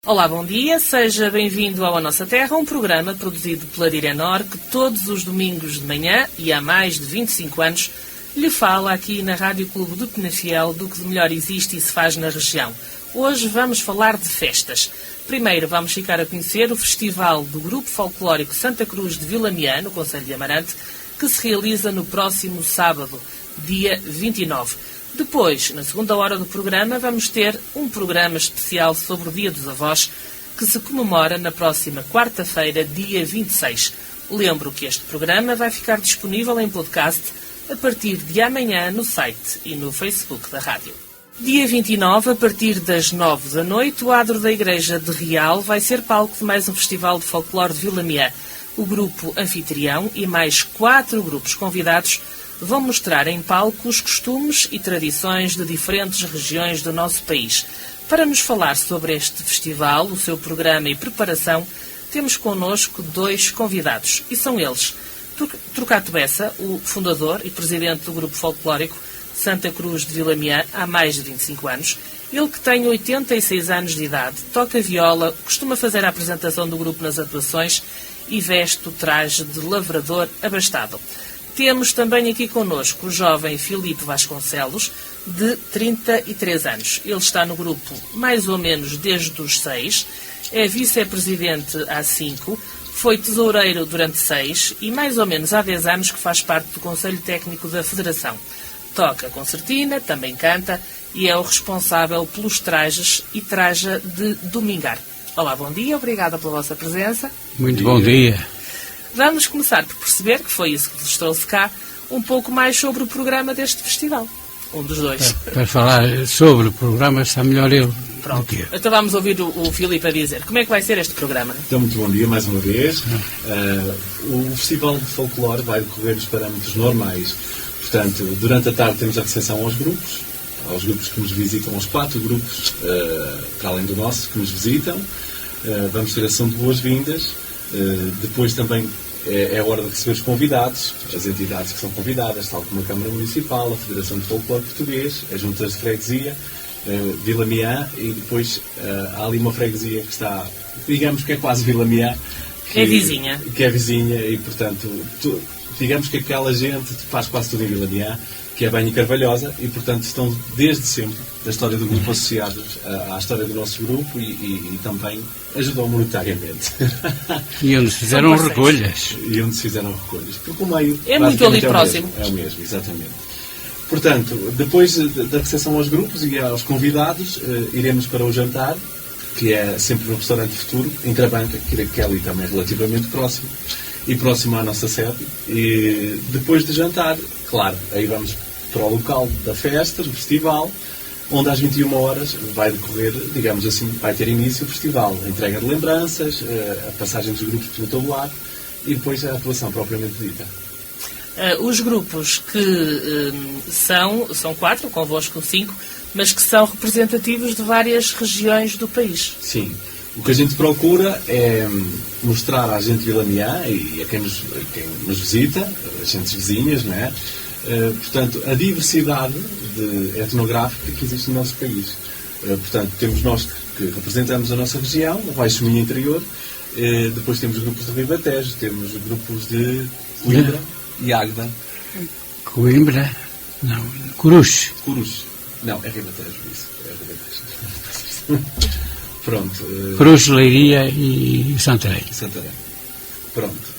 Olá, bom dia, seja bem-vindo ao A Nossa Terra, um programa produzido pela Direnor que todos os domingos de manhã e há mais de 25 anos lhe fala aqui na Rádio Clube do Penafiel do que de melhor existe e se faz na região. Hoje vamos falar de festas. Primeiro vamos ficar a conhecer o Festival do Grupo Folclórico Santa Cruz de Vilamiã, no concelho de Amarante, que se realiza no próximo sábado, dia 29. Depois, na segunda hora do programa, vamos ter um programa especial sobre o Dia dos Avós, que se comemora na próxima quarta-feira, dia 26. Lembro que este programa vai ficar disponível em podcast a partir de amanhã no site e no Facebook da rádio. Dia 29, a partir das 9 da noite, o adro da Igreja de Real vai ser palco de mais um festival de folclore de Vilamiã. O grupo anfitrião e mais 4 grupos convidados vão mostrar em palco os costumes e tradições de diferentes regiões do nosso país. Para nos falar sobre este festival, o seu programa e preparação, temos connosco 2 convidados. E são eles: Trocato Bessa, o fundador e presidente do grupo folclórico Santa Cruz de Vilamiã há mais de 25 anos. Ele que tem 86 anos de idade, toca viola, costuma fazer a apresentação do grupo nas atuações e veste o traje de lavrador abastado. Temos também aqui connosco o jovem Filipe Vasconcelos, de 33 anos. Ele está no grupo mais ou menos desde os 6, é vice-presidente há 5, foi tesoureiro durante 6 e mais ou menos há 10 anos que faz parte do Conselho Técnico da Federação. Toca concertina, também canta e é o responsável pelos trajes e traja de domingar. Olá, bom dia, obrigada pela vossa presença. Muito bom dia. Vamos começar por perceber, que foi isso que vos trouxe cá, um pouco mais sobre o programa deste festival. Um dos 2. Para falar sobre o programa está melhor eu. Pronto. Então vamos ouvir o Filipe a dizer. Como é que vai ser este programa? Então, muito bom dia mais uma vez. O Festival de Folclore vai decorrer nos parâmetros normais. Portanto, durante a tarde temos a recepção aos grupos que nos visitam, aos 4 grupos, para além do nosso, que nos visitam. Vamos ter a ação de boas-vindas. Depois também é hora de receber os convidados, as entidades que são convidadas, tal como a Câmara Municipal, a Federação de Folclore Português, as juntas de freguesia, Vilamiã, e depois há ali uma freguesia que está, digamos que é quase Vilamiã, é vizinha. Que é vizinha e, portanto, digamos que aquela gente faz quase tudo em Vilamiã, que é Banha e Carvalhosa, e, portanto, estão desde sempre da história do grupo associados à história do nosso grupo e também ajudam monetariamente. E onde se fizeram recolhas. Porque o meio é muito ali próximo. É o mesmo, exatamente. Portanto, depois da recepção aos grupos e aos convidados, iremos para o jantar, que é sempre no Restaurante Futuro, em Trabanca, que é ali também relativamente próximo, e próximo à nossa sede. E depois de jantar, claro, aí vamos para o local da festa, do festival, onde às 21 horas vai decorrer, digamos assim, vai ter início o festival. A entrega de lembranças, a passagem dos grupos pelo tabular e depois a atuação propriamente dita. Os grupos que são 4, convosco 5, mas que são representativos de várias regiões do país. Sim. O que a gente procura é mostrar à gente de Vilamiã e a quem nos visita, as gentes vizinhas, não é? Portanto, a diversidade etnográfica que existe no nosso país. Portanto, temos nós que representamos a nossa região, o Baixo Minho Interior, depois temos grupos de Ribatejo, temos grupos de Coimbra e Águeda. Coimbra? Não, Coruche. Não, é Ribatejo, isso. É Ribatejo. Pronto. Coruche, Leiria e Santarém. Pronto.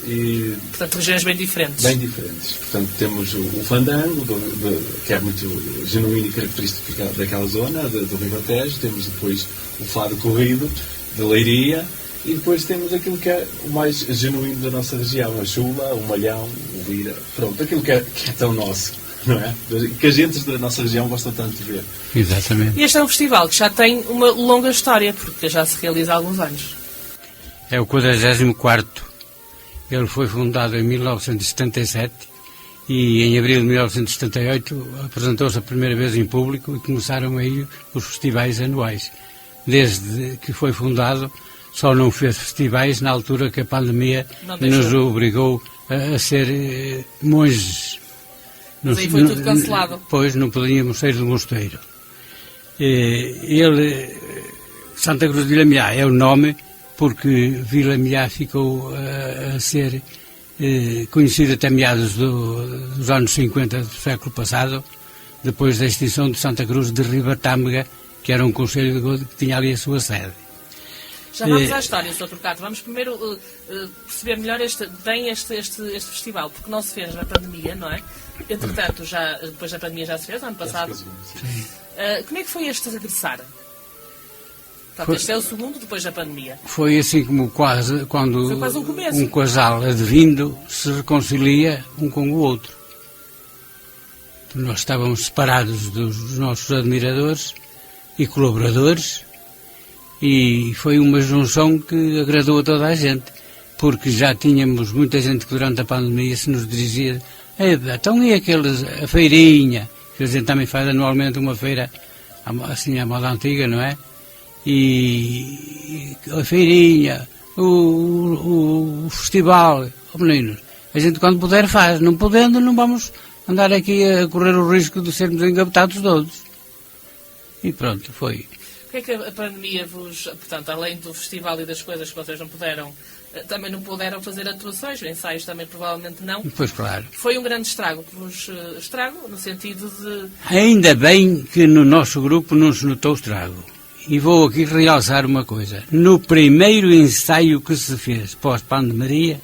Portanto, regiões bem diferentes. Portanto, temos o fandango, que é muito genuíno e característico daquela zona, do Ribatejo. Temos depois o fado corrido, da Leiria. E depois temos aquilo que é o mais genuíno da nossa região, a chula, o malhão, o lira. Pronto, aquilo que é tão nosso, não é? Que as gentes da nossa região gostam tanto de ver. Exatamente. E este é um festival que já tem uma longa história, porque já se realiza há alguns anos. É o 44º. Ele foi fundado em 1977 e em abril de 1978 apresentou-se a primeira vez em público e começaram aí os festivais anuais. Desde que foi fundado, só não fez festivais na altura que a pandemia nos obrigou a ser monges. Mas aí foi tudo cancelado. Pois não podíamos sair do mosteiro. Ele Santa Cruz de Vilamiá é o nome porque Vilamiá ficou a ser conhecido até meados dos anos 50 do século passado, depois da extinção de Santa Cruz de Ribatâmega, que era um concelho que tinha ali a sua sede. Já vamos à história, Sr. Turcato. Vamos primeiro perceber melhor este festival, porque não se fez na pandemia, não é? Entretanto, depois da pandemia já se fez, ano passado. Como é que foi este regressar? Portanto, este é o segundo depois da pandemia. Foi assim como quando foi quase um começo. Um casal advindo se reconcilia um com o outro. Nós estávamos separados dos nossos admiradores e colaboradores e foi uma junção que agradou a toda a gente, porque já tínhamos muita gente que durante a pandemia se nos dirigia: então e a feirinha, que a gente também faz anualmente uma feira assim à moda antiga, não é? E a feirinha, o festival, meninos, a gente quando puder faz, não podendo não vamos andar aqui a correr o risco de sermos engavetados todos. E pronto, foi. O que é que a pandemia vos, portanto, além do festival e das coisas que vocês não puderam, também não puderam fazer atuações, ensaios também provavelmente não. Pois claro. Foi um grande estrago que vos estrago, no sentido de... Ainda bem que no nosso grupo não se notou estrago. E vou aqui realçar uma coisa. No primeiro ensaio que se fez pós-pandemia,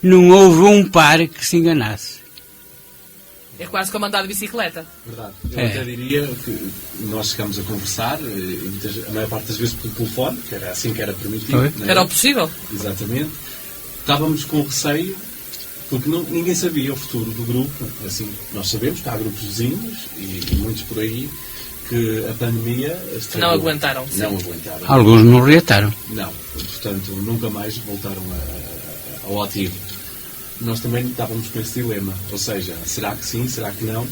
não houve um par que se enganasse. É quase como andar de bicicleta. Verdade. Eu até diria que nós chegamos a conversar, a maior parte das vezes pelo telefone, que era assim que era permitido. Era o possível. Exatamente. Estávamos com receio, porque ninguém sabia o futuro do grupo. Assim, nós sabemos que há grupos vizinhos, e muitos por aí, que a pandemia... Não aguentaram. Não aguentaram. Alguns não reataram. Não. Portanto, nunca mais voltaram ao ativo. Nós também estávamos com esse dilema, ou seja, será que sim, será que não?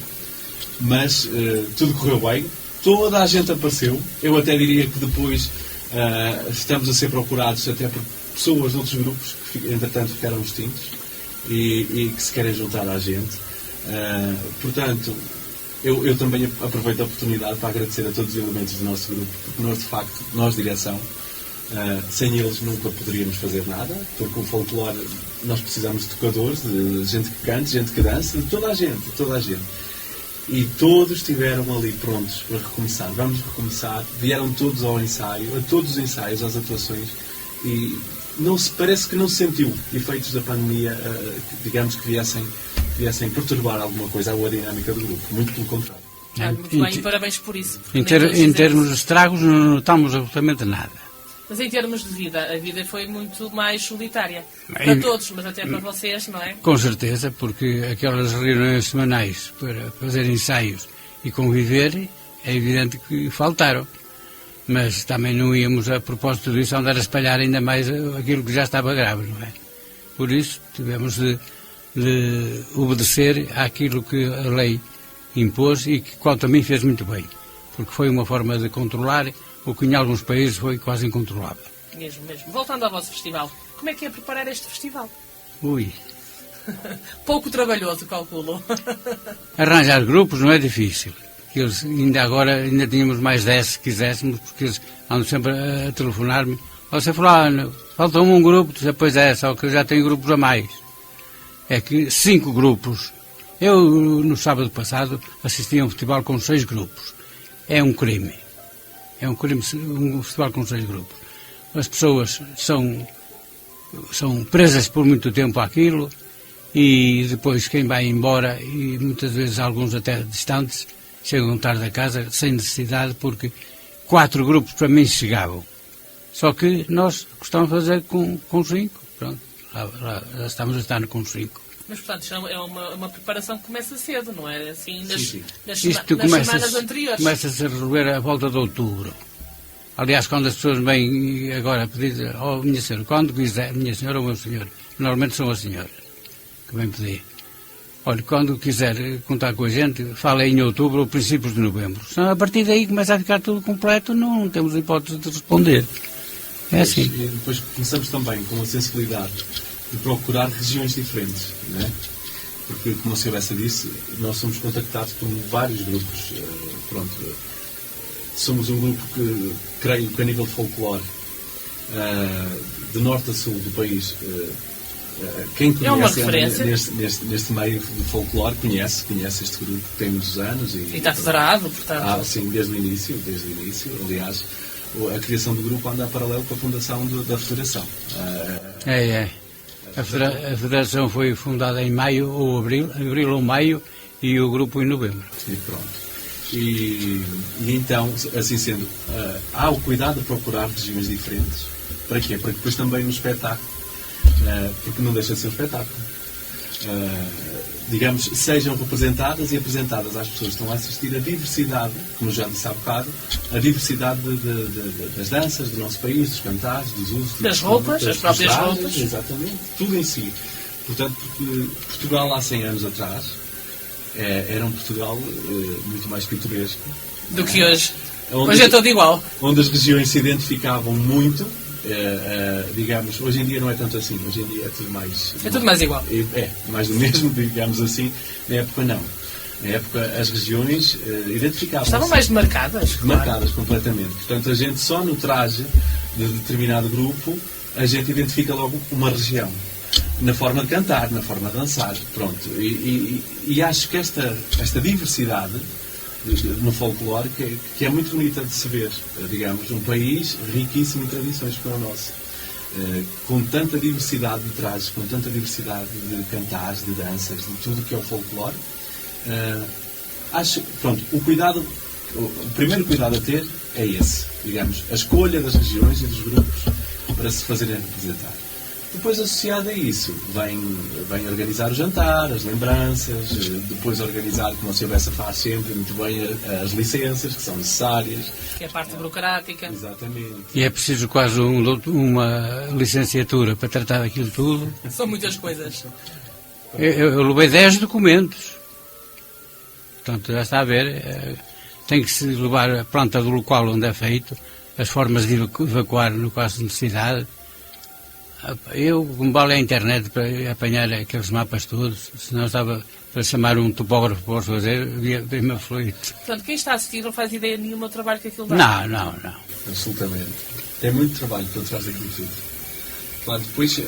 Mas tudo correu bem, toda a gente apareceu. Eu até diria que depois estamos a ser procurados até por pessoas de outros grupos que entretanto ficaram extintos e que se querem juntar à gente. Portanto, eu também aproveito a oportunidade para agradecer a todos os elementos do nosso grupo, porque nós, de facto, nós, direção, sem eles nunca poderíamos fazer nada, porque o folclore, nós precisamos de tocadores, de gente que cante, gente que dança, de toda a gente. E todos estiveram ali prontos para recomeçar. Vamos recomeçar. Vieram todos ao ensaio, a todos os ensaios, às atuações, e parece que não se sentiu efeitos da pandemia, digamos que viessem perturbar alguma coisa a dinâmica do grupo. Muito pelo contrário. Muito bem, e parabéns por isso. Em termos de estragos, não notamos absolutamente nada. Mas em termos de vida, a vida foi muito mais solitária. Para todos, mas até para vocês, não é? Com certeza, porque aquelas reuniões semanais para fazer ensaios e conviver, é evidente que faltaram. Mas também não íamos, a propósito disso, andar a espalhar ainda mais aquilo que já estava grave, não é? Por isso, tivemos de obedecer àquilo que a lei impôs e que, quanto a mim, fez muito bem. Porque foi uma forma de controlar o que em alguns países foi quase incontrolável. Mesmo. Voltando ao vosso festival, como é que é preparar este festival? Ui. Pouco trabalhoso, calculo. Arranjar grupos não é difícil. Eles ainda tínhamos mais 10 se quiséssemos, porque eles andam sempre a telefonar-me. Você fulano, falta um grupo, depois só que eu já tenho grupos a mais. É que 5 grupos. Eu, no sábado passado, assisti a um festival com 6 grupos. É um crime. É um crime, um festival com 6 grupos. As pessoas são presas por muito tempo àquilo e depois quem vai embora, e muitas vezes alguns até distantes, chegam tarde a casa sem necessidade, porque 4 grupos para mim chegavam. Só que nós gostamos de fazer com 5. Pronto, lá estamos a estar com 5. Mas, portanto, isto é uma preparação que começa cedo, não é? Assim, nas semanas anteriores. Começa-se a resolver à volta de outubro. Aliás, quando as pessoas vêm agora pedir, minha senhora, quando quiser, minha senhora ou meu senhor, normalmente são as senhoras que vêm pedir. Olha, quando quiser contar com a gente, fala em outubro ou princípios de novembro. Senão, a partir daí começa a ficar tudo completo, não temos hipótese de responder. É assim. E depois começamos também com a sensibilidade de procurar regiões diferentes, não é? Porque, como a senhora disse, nós somos contactados por vários grupos, de somos um grupo que, creio que a nível de folclore, de norte a sul do país, quem conhece neste meio de folclore conhece este grupo que tem muitos anos. E está federado, portanto. Sim, desde o início. Aliás, a criação do grupo anda paralelo com a fundação da Federação. A Federação foi fundada em maio ou abril ou maio, e o grupo em novembro. E pronto. E então, assim sendo, há o cuidado de procurar regiões diferentes. Para quê? Para que depois também no espetáculo, porque não deixa de ser um espetáculo, digamos, sejam representadas e apresentadas às pessoas que estão a assistir a diversidade, como já disse há bocado, a diversidade das danças do nosso país, dos cantares, dos usos, das roupas, as próprias roupas. Exatamente, tudo em si. Portanto, porque Portugal há 100 anos atrás era um Portugal muito mais pitoresco do que hoje. Hoje é todo igual. Onde as regiões se identificavam muito. Digamos, hoje em dia não é tanto assim. Hoje em dia é tudo mais... É tudo mais igual. Mais do mesmo, digamos assim. Na época não. Na época as regiões identificavam-se. Estavam mais demarcadas. Marcadas completamente. Portanto, a gente só no traje de determinado grupo, a gente identifica logo uma região. Na forma de cantar, na forma de dançar. Pronto. E acho que esta diversidade no folclore, que é muito bonita de se ver, digamos, um país riquíssimo em tradições como o nosso, com tanta diversidade de trajes, com tanta diversidade de cantares, de danças, de tudo que é o folclore. Acho, pronto, o primeiro cuidado a ter é esse, digamos, a escolha das regiões e dos grupos para se fazerem representar. Depois, associado a isso, vem organizar o jantar, as lembranças, depois organizar, como a Sra. Bessa faz sempre muito bem, as licenças que são necessárias. Que é a parte burocrática. Exatamente. E é preciso quase uma licenciatura para tratar daquilo tudo. São muitas coisas. Eu levei 10 documentos. Portanto, já está a ver, tem que se levar a planta do local onde é feito, as formas de evacuar no caso de necessidade. Eu, como vale a internet para apanhar aqueles mapas todos, senão estava para chamar um topógrafo para os fazer, bem-me aflito. Portanto, quem está a assistir não faz ideia nenhuma do trabalho que aquilo dá. Não. Absolutamente. Tem muito trabalho por trás daquilo tudo. Claro, depois,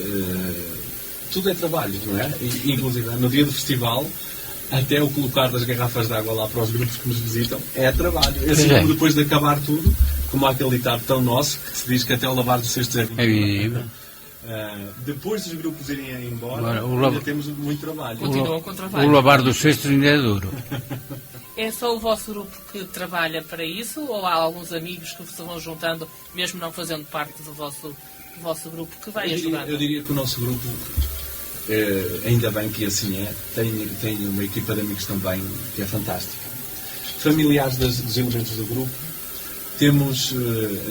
tudo é trabalho, não é? Inclusive, no dia do festival, até o colocar das garrafas de água lá para os grupos que nos visitam, é trabalho. É assim como depois de acabar tudo, como há aquele ditado tão nosso, que se diz que até o lavar dos cestos é visível. Depois dos grupos irem embora, ainda temos muito trabalho. Continuam com trabalho. O lavar dos cestos ainda é duro. É só o vosso grupo que trabalha para isso, ou há alguns amigos que se vão juntando, mesmo não fazendo parte do vosso grupo, que vai ajudar? Eu diria que o nosso grupo, ainda bem que assim é, tem uma equipa de amigos também que é fantástica. Familiares dos elementos do grupo. Temos,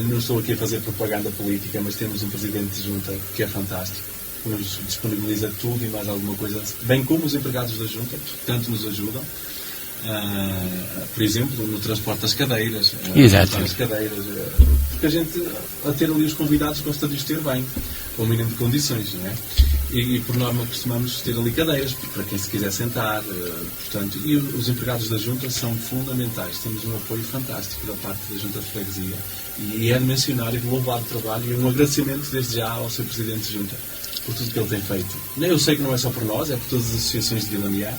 não estou aqui a fazer propaganda política, mas temos um presidente de junta que é fantástico, que nos disponibiliza tudo e mais alguma coisa, bem como os empregados da junta, que tanto nos ajudam. Por exemplo, no transporte das cadeiras. Exato. Porque a gente, a ter ali os convidados, gosta de os ter bem, com o mínimo de condições, não é? E por norma costumamos ter ali cadeiras para quem se quiser sentar, portanto, e os empregados da junta são fundamentais. Temos um apoio fantástico da parte da junta de freguesia e é de mencionar e de louvar o trabalho e um agradecimento desde já ao seu presidente de junta por tudo que ele tem feito. Eu sei que não é só por nós, é por todas as associações de Vila Mear,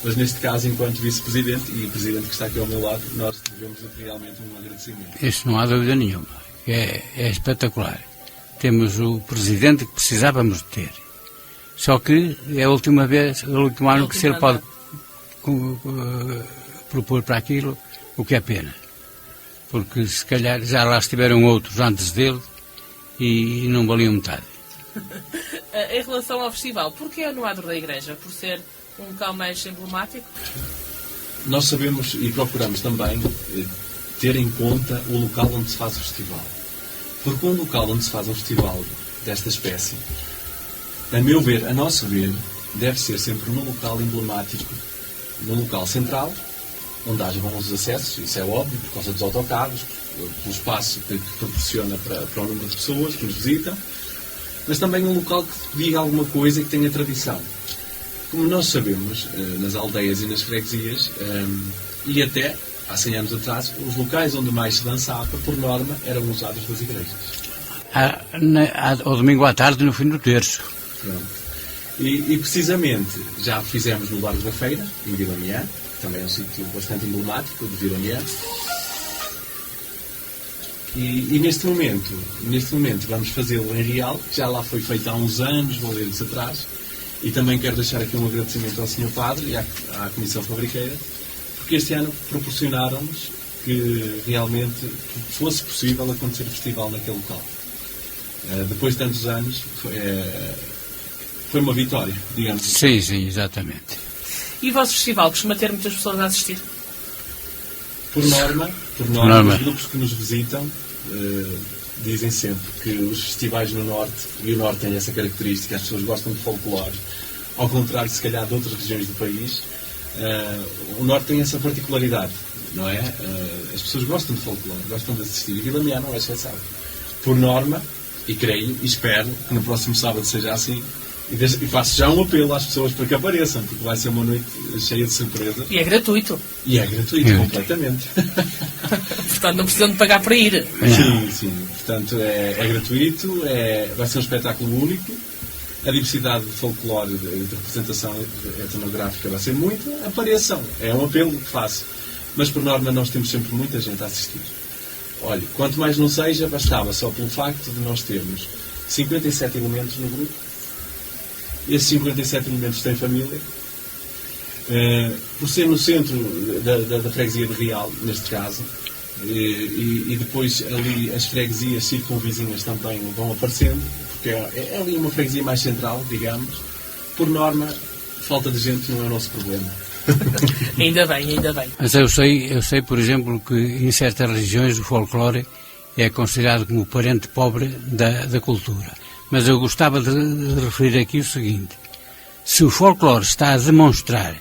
mas neste caso, enquanto vice-presidente e presidente que está aqui ao meu lado, nós devemos realmente um agradecimento. Isso não há dúvida nenhuma. É espetacular. Temos o presidente que precisávamos de ter. Só que é a última vez, o último ano que se ele pode propor para aquilo, o que é pena. Porque se calhar já lá estiveram outros antes dele e não valiam metade. Em relação ao festival, porquê no adro da igreja? Por ser um local mais emblemático? Nós sabemos e procuramos também ter em conta o local onde se faz o festival. Porque um local onde se faz um festival desta espécie, a meu ver, a nosso ver, deve ser sempre num local emblemático, num local central, onde haja bons acessos, isso é óbvio, por causa dos autocarros, pelo espaço que proporciona para o número de pessoas que nos visitam, mas também um local que diga alguma coisa e que tenha tradição. Como nós sabemos, nas aldeias e nas freguesias, e até há 100 anos atrás, os locais onde mais se dançava, por norma, eram os atos das igrejas. Ao domingo à tarde, no fim do terço. Pronto. E precisamente já fizemos no Largo da Feira, em Vila Miã, que também é um sítio bastante emblemático de Vila Miã. E neste momento vamos fazê-lo em Real, que já lá foi feito há uns anos, valentes atrás. E também quero deixar aqui um agradecimento ao Sr. Padre e à Comissão Fabriqueira, porque este ano proporcionaram-nos que realmente fosse possível acontecer o festival naquele local. Depois de tantos anos, foi uma vitória, digamos assim. Sim, exatamente. E o vosso festival costuma ter muitas pessoas a assistir? Por norma, os grupos que nos visitam dizem sempre que os festivais no Norte, e o Norte tem essa característica, as pessoas gostam de folclore, ao contrário, se calhar, de outras regiões do país, o Norte tem essa particularidade, não é? As pessoas gostam de folclore, gostam de assistir, e Vila Miã não é exceção. Por norma, e creio, e espero que no próximo sábado seja assim, e faço já um apelo às pessoas para que apareçam, porque vai ser uma noite cheia de surpresas. E é gratuito. Completamente. Portanto, não precisam de pagar para ir. Sim. Portanto, é gratuito, vai ser um espetáculo único. A diversidade de folclore, de representação etnográfica vai ser muita. Apareçam. É um apelo que faço. Mas, por norma, nós temos sempre muita gente a assistir. Olha, quanto mais não seja, bastava só pelo facto de nós termos 57 elementos no grupo. Esses 57 elementos têm família. Por ser no centro da freguesia de Real, neste caso, e depois ali as freguesias circunvizinhas também vão aparecendo, porque é ali uma freguesia mais central, digamos. Por norma, falta de gente não é o nosso problema. Ainda bem. Mas eu sei, por exemplo, que em certas regiões o folclore é considerado como o parente pobre da cultura. Mas eu gostava de referir aqui o seguinte: se o folclore está a demonstrar,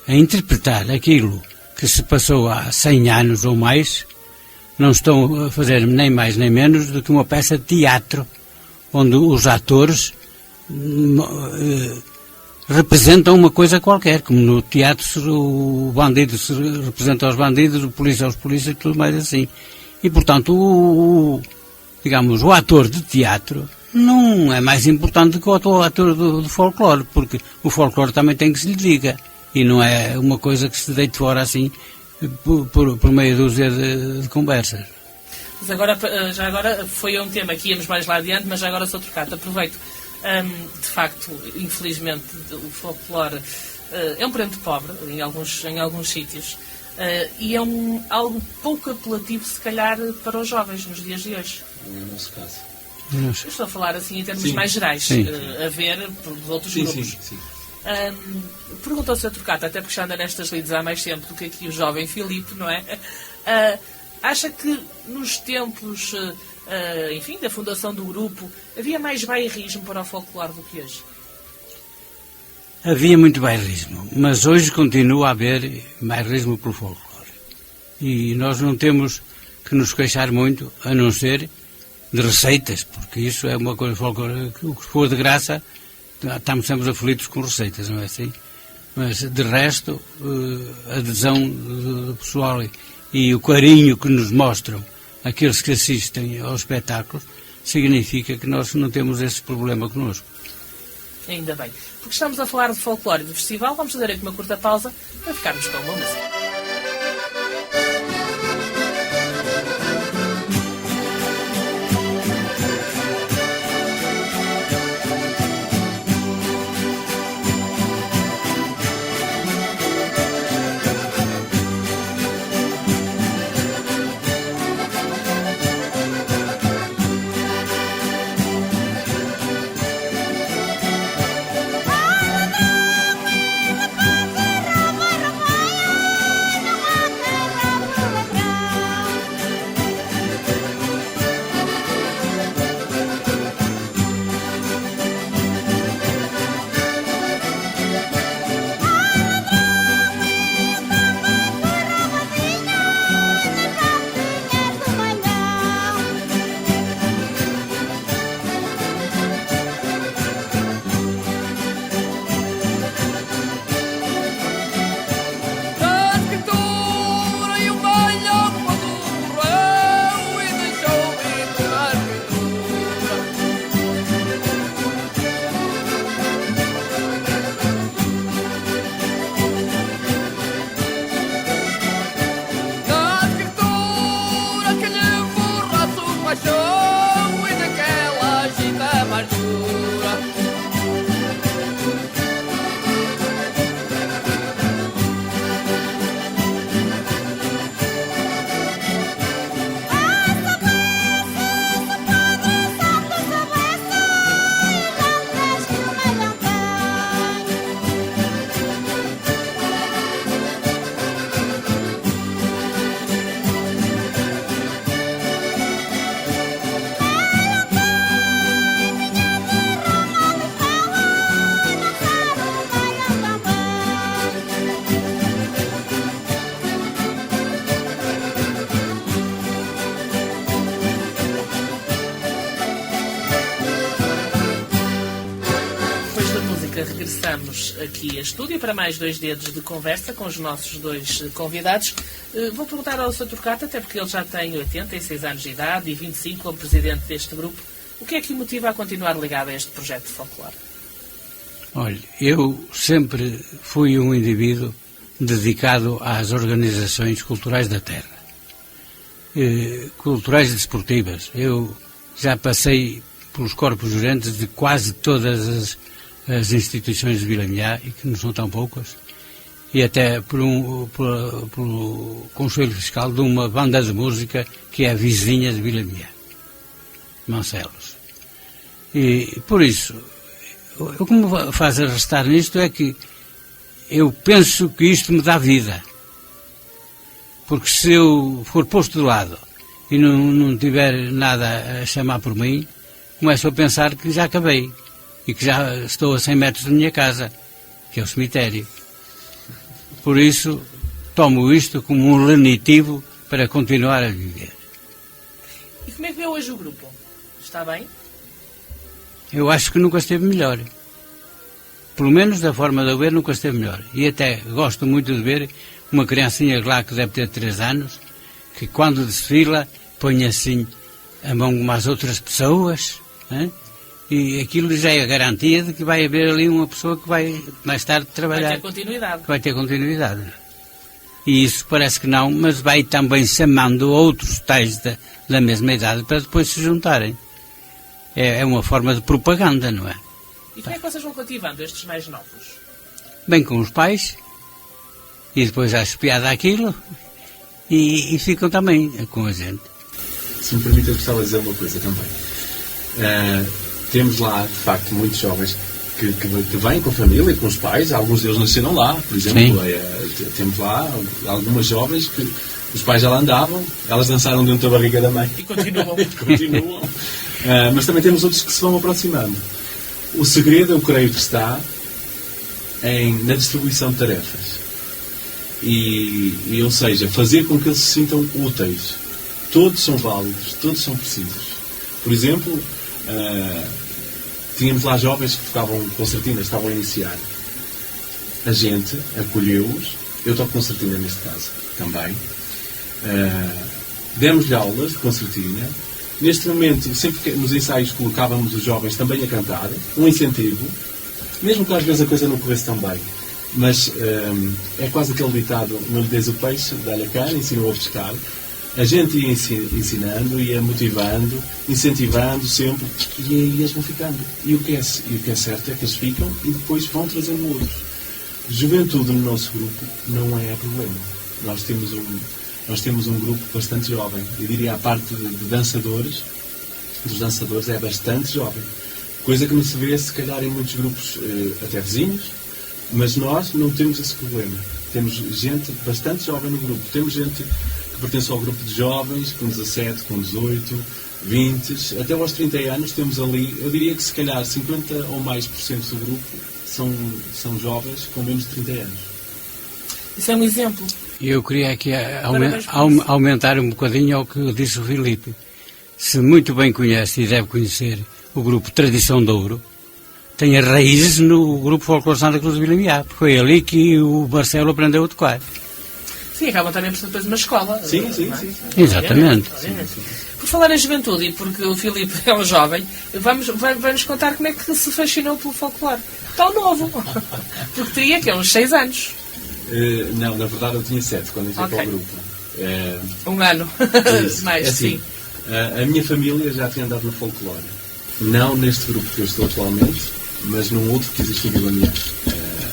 a interpretar aquilo que se passou há 100 anos ou mais, não estão a fazer nem mais nem menos do que uma peça de teatro, onde os atores representam uma coisa qualquer, como no teatro o bandido se representa aos bandidos, o polícia aos polícias e tudo mais assim. E, portanto, o ator de teatro não é mais importante do que o ator do folclore, porque o folclore também tem que se lhe diga, e não é uma coisa que se deite fora assim por meia dúzia de conversas. Mas já agora foi um tema que íamos mais lá adiante, mas já agora sou trocado. Aproveito. De facto, infelizmente, o folclore é um parente pobre em alguns sítios, e é algo pouco apelativo, se calhar, para os jovens nos dias de hoje. Não é o nosso caso. Eu estou a falar assim em termos mais gerais, a ver por outros grupos. Sim. Perguntou ao Sr. Turcato, até porque já anda nestas lides há mais tempo do que aqui o jovem Filipe, não é? Acha que nos tempos, da fundação do grupo, havia mais bairrismo para o folclore do que hoje? Havia muito bairrismo, mas hoje continua a haver bairrismo pelo folclore. E nós não temos que nos queixar muito, a não ser de receitas, porque isso é uma coisa folclore, o que for de graça, estamos sempre aflitos com receitas, não é assim? Mas, de resto, a adesão do pessoal e o carinho que nos mostram aqueles que assistem aos espetáculos, significa que nós não temos esse problema connosco. Ainda bem. Porque estamos a falar de folclore e do festival, vamos fazer aqui uma curta pausa para ficarmos com uma música. música, regressamos aqui a estúdio para mais 2 dedos de conversa com os nossos 2 convidados. Vou perguntar ao Sr. Torquato, até porque ele já tem 86 anos de idade e 25 como presidente deste grupo, o que é que o motiva a continuar ligado a este projeto de folclore? Olha, eu sempre fui um indivíduo dedicado às organizações culturais da terra, culturais e desportivas. Eu já passei pelos corpos gerentes de quase todas as instituições de Vilamia, e que não são tão poucas, e até pelo Conselho Fiscal de uma banda de música que é a vizinha de Vilamia, Mancelos. E por isso, o que me faz arrestar nisto é que eu penso que isto me dá vida. Porque se eu for posto de lado e não tiver nada a chamar por mim, começo a pensar que já acabei e que já estou a 100 metros da minha casa, que é o cemitério. Por isso, tomo isto como um lenitivo para continuar a viver. E como é que vê hoje o grupo? Está bem? Eu acho que nunca esteve melhor. Pelo menos da forma de eu ver, nunca esteve melhor. E até gosto muito de ver uma criancinha lá que deve ter 3 anos, que quando desfila põe assim a mão com as outras pessoas, hein? E aquilo já é a garantia de que vai haver ali uma pessoa que vai mais tarde trabalhar. Vai ter continuidade. Vai ter continuidade. E isso parece que não, mas vai também chamando outros tais da mesma idade para depois se juntarem. É uma forma de propaganda, não é? E como é que vocês vão cativando estes mais novos? Bem com os pais, e depois acho piada aquilo, e ficam também com a gente. Se me permite, eu gostava de dizer uma coisa também. Temos lá, de facto, muitos jovens que vêm com a família, com os pais. Alguns deles nasceram lá, por exemplo. Temos lá algumas jovens que os pais já lá andavam, elas dançaram dentro da barriga da mãe. E continuam. Continuam. Mas também temos outros que se vão aproximando. O segredo, eu creio que está na distribuição de tarefas. Ou seja, fazer com que eles se sintam úteis. Todos são válidos, todos são precisos. Por exemplo, tínhamos lá jovens que tocavam concertinas, estavam a iniciar. A gente acolheu-os, eu toco concertina neste caso também. Demos-lhe aulas de concertina. Neste momento, sempre que nos ensaios colocávamos os jovens também a cantar, um incentivo, mesmo que às vezes a coisa não corresse tão bem. Mas é quase aquele ditado: não lhe des o peixe, dá-lhe a cana, ensina-o a pescar. A gente ia ensinando, ia motivando, incentivando sempre, e aí eles vão ficando. E o que é certo é que eles ficam e depois vão trazendo outros. Juventude no nosso grupo não é problema. Nós temos um grupo bastante jovem. Eu diria a parte dos dançadores é bastante jovem. Coisa que não se vê, se calhar, em muitos grupos até vizinhos, mas nós não temos esse problema. Temos gente bastante jovem no grupo. Temos gente que pertence ao grupo de jovens, com 17, com 18, 20, até aos 30 anos temos ali, eu diria que se calhar 50% ou mais do grupo são jovens com menos de 30 anos. Isso é um exemplo. Eu queria aqui aumentar um bocadinho ao que disse o Filipe. Se muito bem conhece e deve conhecer o grupo Tradição de Ouro, tem as raízes no grupo Folclore Santa Cruz de Vilamia, porque foi ali que o Marcelo aprendeu a tocar. Sim, acabam também por ser depois uma escola. Sim. Exatamente. Por falar em juventude, e porque o Filipe é um jovem, vai-nos contar como é que se fascinou pelo folclore. Tão novo. Porque teria que uns 6 anos. Não, na verdade eu tinha 7 quando entrei para o grupo. Um ano. Mais, assim, sim. A minha família já tinha andado no folclore. Não neste grupo que eu estou atualmente, mas num outro que existe em Vilamia.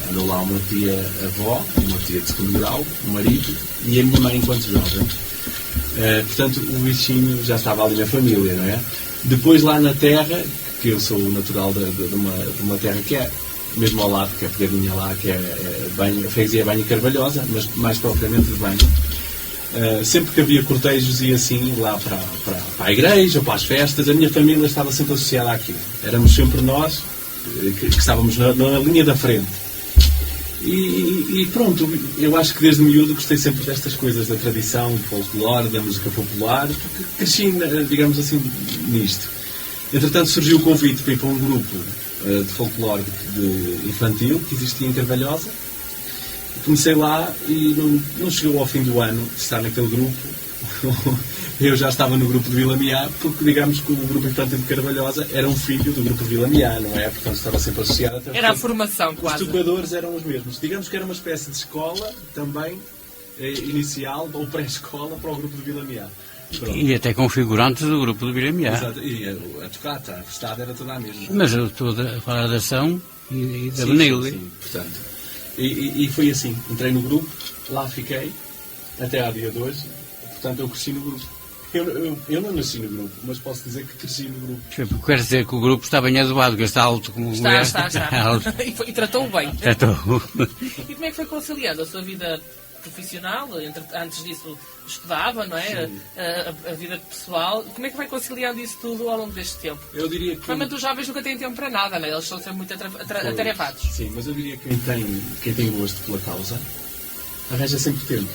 Andou lá uma tia-avó, uma tia de segundo grau, o marido e a minha mãe enquanto jovem. Portanto, o bichinho já estava ali na família, não é? Depois lá na terra, que eu sou natural de uma terra que é mesmo ao lado, que é a pegadinha lá, que é a freguesia Banha Carvalhosa, mas mais propriamente de Banha. Sempre que havia cortejos ia assim lá para a igreja ou para as festas, a minha família estava sempre associada àquilo. Éramos sempre nós que estávamos na linha da frente. E pronto, eu acho que desde miúdo gostei sempre destas coisas, da tradição, do folclore, da música popular, porque cresci, digamos assim, nisto. Entretanto surgiu o convite para ir para um grupo de folclore infantil que existia em Carvalhosa. Comecei lá e não chegou ao fim do ano de estar naquele grupo. Eu já estava no grupo de Vila Miá, porque digamos que o grupo infantil de Carvalhosa era um filho do grupo de Vila Miá, não é? Portanto estava sempre associado. Até era a formação, quase. Os tocadores eram os mesmos. Digamos que era uma espécie de escola também inicial ou pré-escola para o grupo de Vila Miá. E até configurantes do grupo de Vila Miá. Exato. E a tocata, a festada era toda a mesma. Mas eu estou a falar da ação e da Benilde. Sim, portanto. E foi assim, entrei no grupo, lá fiquei, até ao dia de hoje, portanto eu cresci no grupo. Eu não nasci no grupo, mas posso dizer que cresci no grupo. Quer dizer que o grupo está bem adubado, que está alto como está, é. Está. E tratou-o bem. Tratou. E como é que foi conciliando a sua vida profissional? Antes disso estudava, não é? A vida pessoal. Como é que vai conciliando isso tudo ao longo deste tempo? Eu diria que... Realmente os jovens nunca têm tempo para nada, não é? Eles estão sempre muito atarefados. Sim, mas eu diria que quem tem gosto pela causa arranja sempre tempo.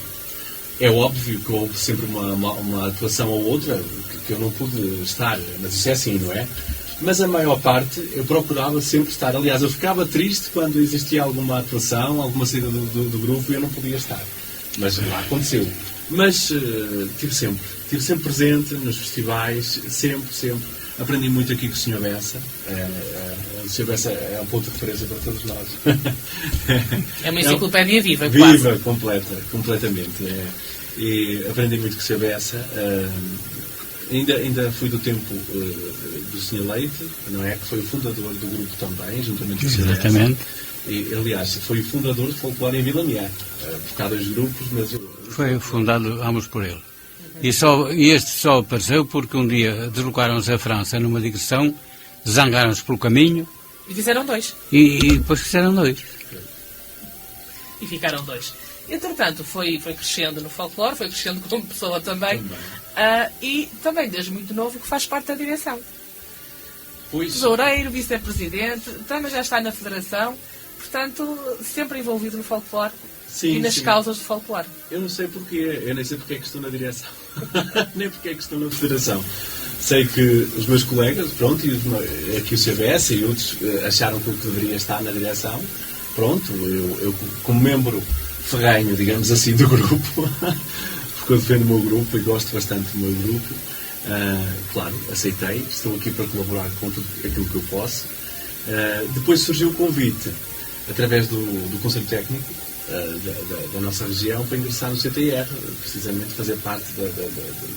É óbvio que houve sempre uma atuação ou outra que eu não pude estar, mas isso é assim, não é? Mas a maior parte eu procurava sempre estar. Aliás, eu ficava triste quando existia alguma atuação, alguma saída do grupo e eu não podia estar. Mas lá aconteceu. Mas tive sempre presente nos festivais, sempre. Aprendi muito aqui com o Sr. Bessa. O Sr. Bessa é um ponto de referência para todos nós. É uma enciclopédia viva, quase. Viva, completamente. E aprendi muito com o Sr. Bessa. Ainda fui do tempo do Sr. Leite, não é? Que foi o fundador do grupo também, juntamente com o Sr. Bessa. Exatamente. E, aliás, foi o fundador de folclore em Vila Miá. Por cada dois grupos, mas... Foi fundado ambos por ele. E este só apareceu porque um dia deslocaram-se à França numa digressão, zangaram-se pelo caminho. E fizeram dois. E depois fizeram dois. E ficaram dois. Entretanto, foi crescendo no folclore, foi crescendo como pessoa também. E também, desde muito novo, que faz parte da direção. Tesoureiro, vice-presidente, também já está na federação. Portanto, sempre envolvido no folclore. E nas causas do folclore. Eu não sei porquê, eu nem sei porque é que estou na direção, nem porque é que estou na federação. Sei que os meus colegas, pronto, e aqui o CBS e outros acharam que eu deveria estar na direção. Pronto, eu como membro ferrenho, digamos assim, do grupo, porque eu defendo o meu grupo e gosto bastante do meu grupo. Claro, aceitei, estou aqui para colaborar com tudo aquilo que eu posso. Depois surgiu o convite, através do Conselho Técnico, da nossa região, para ingressar no CTR, precisamente fazer parte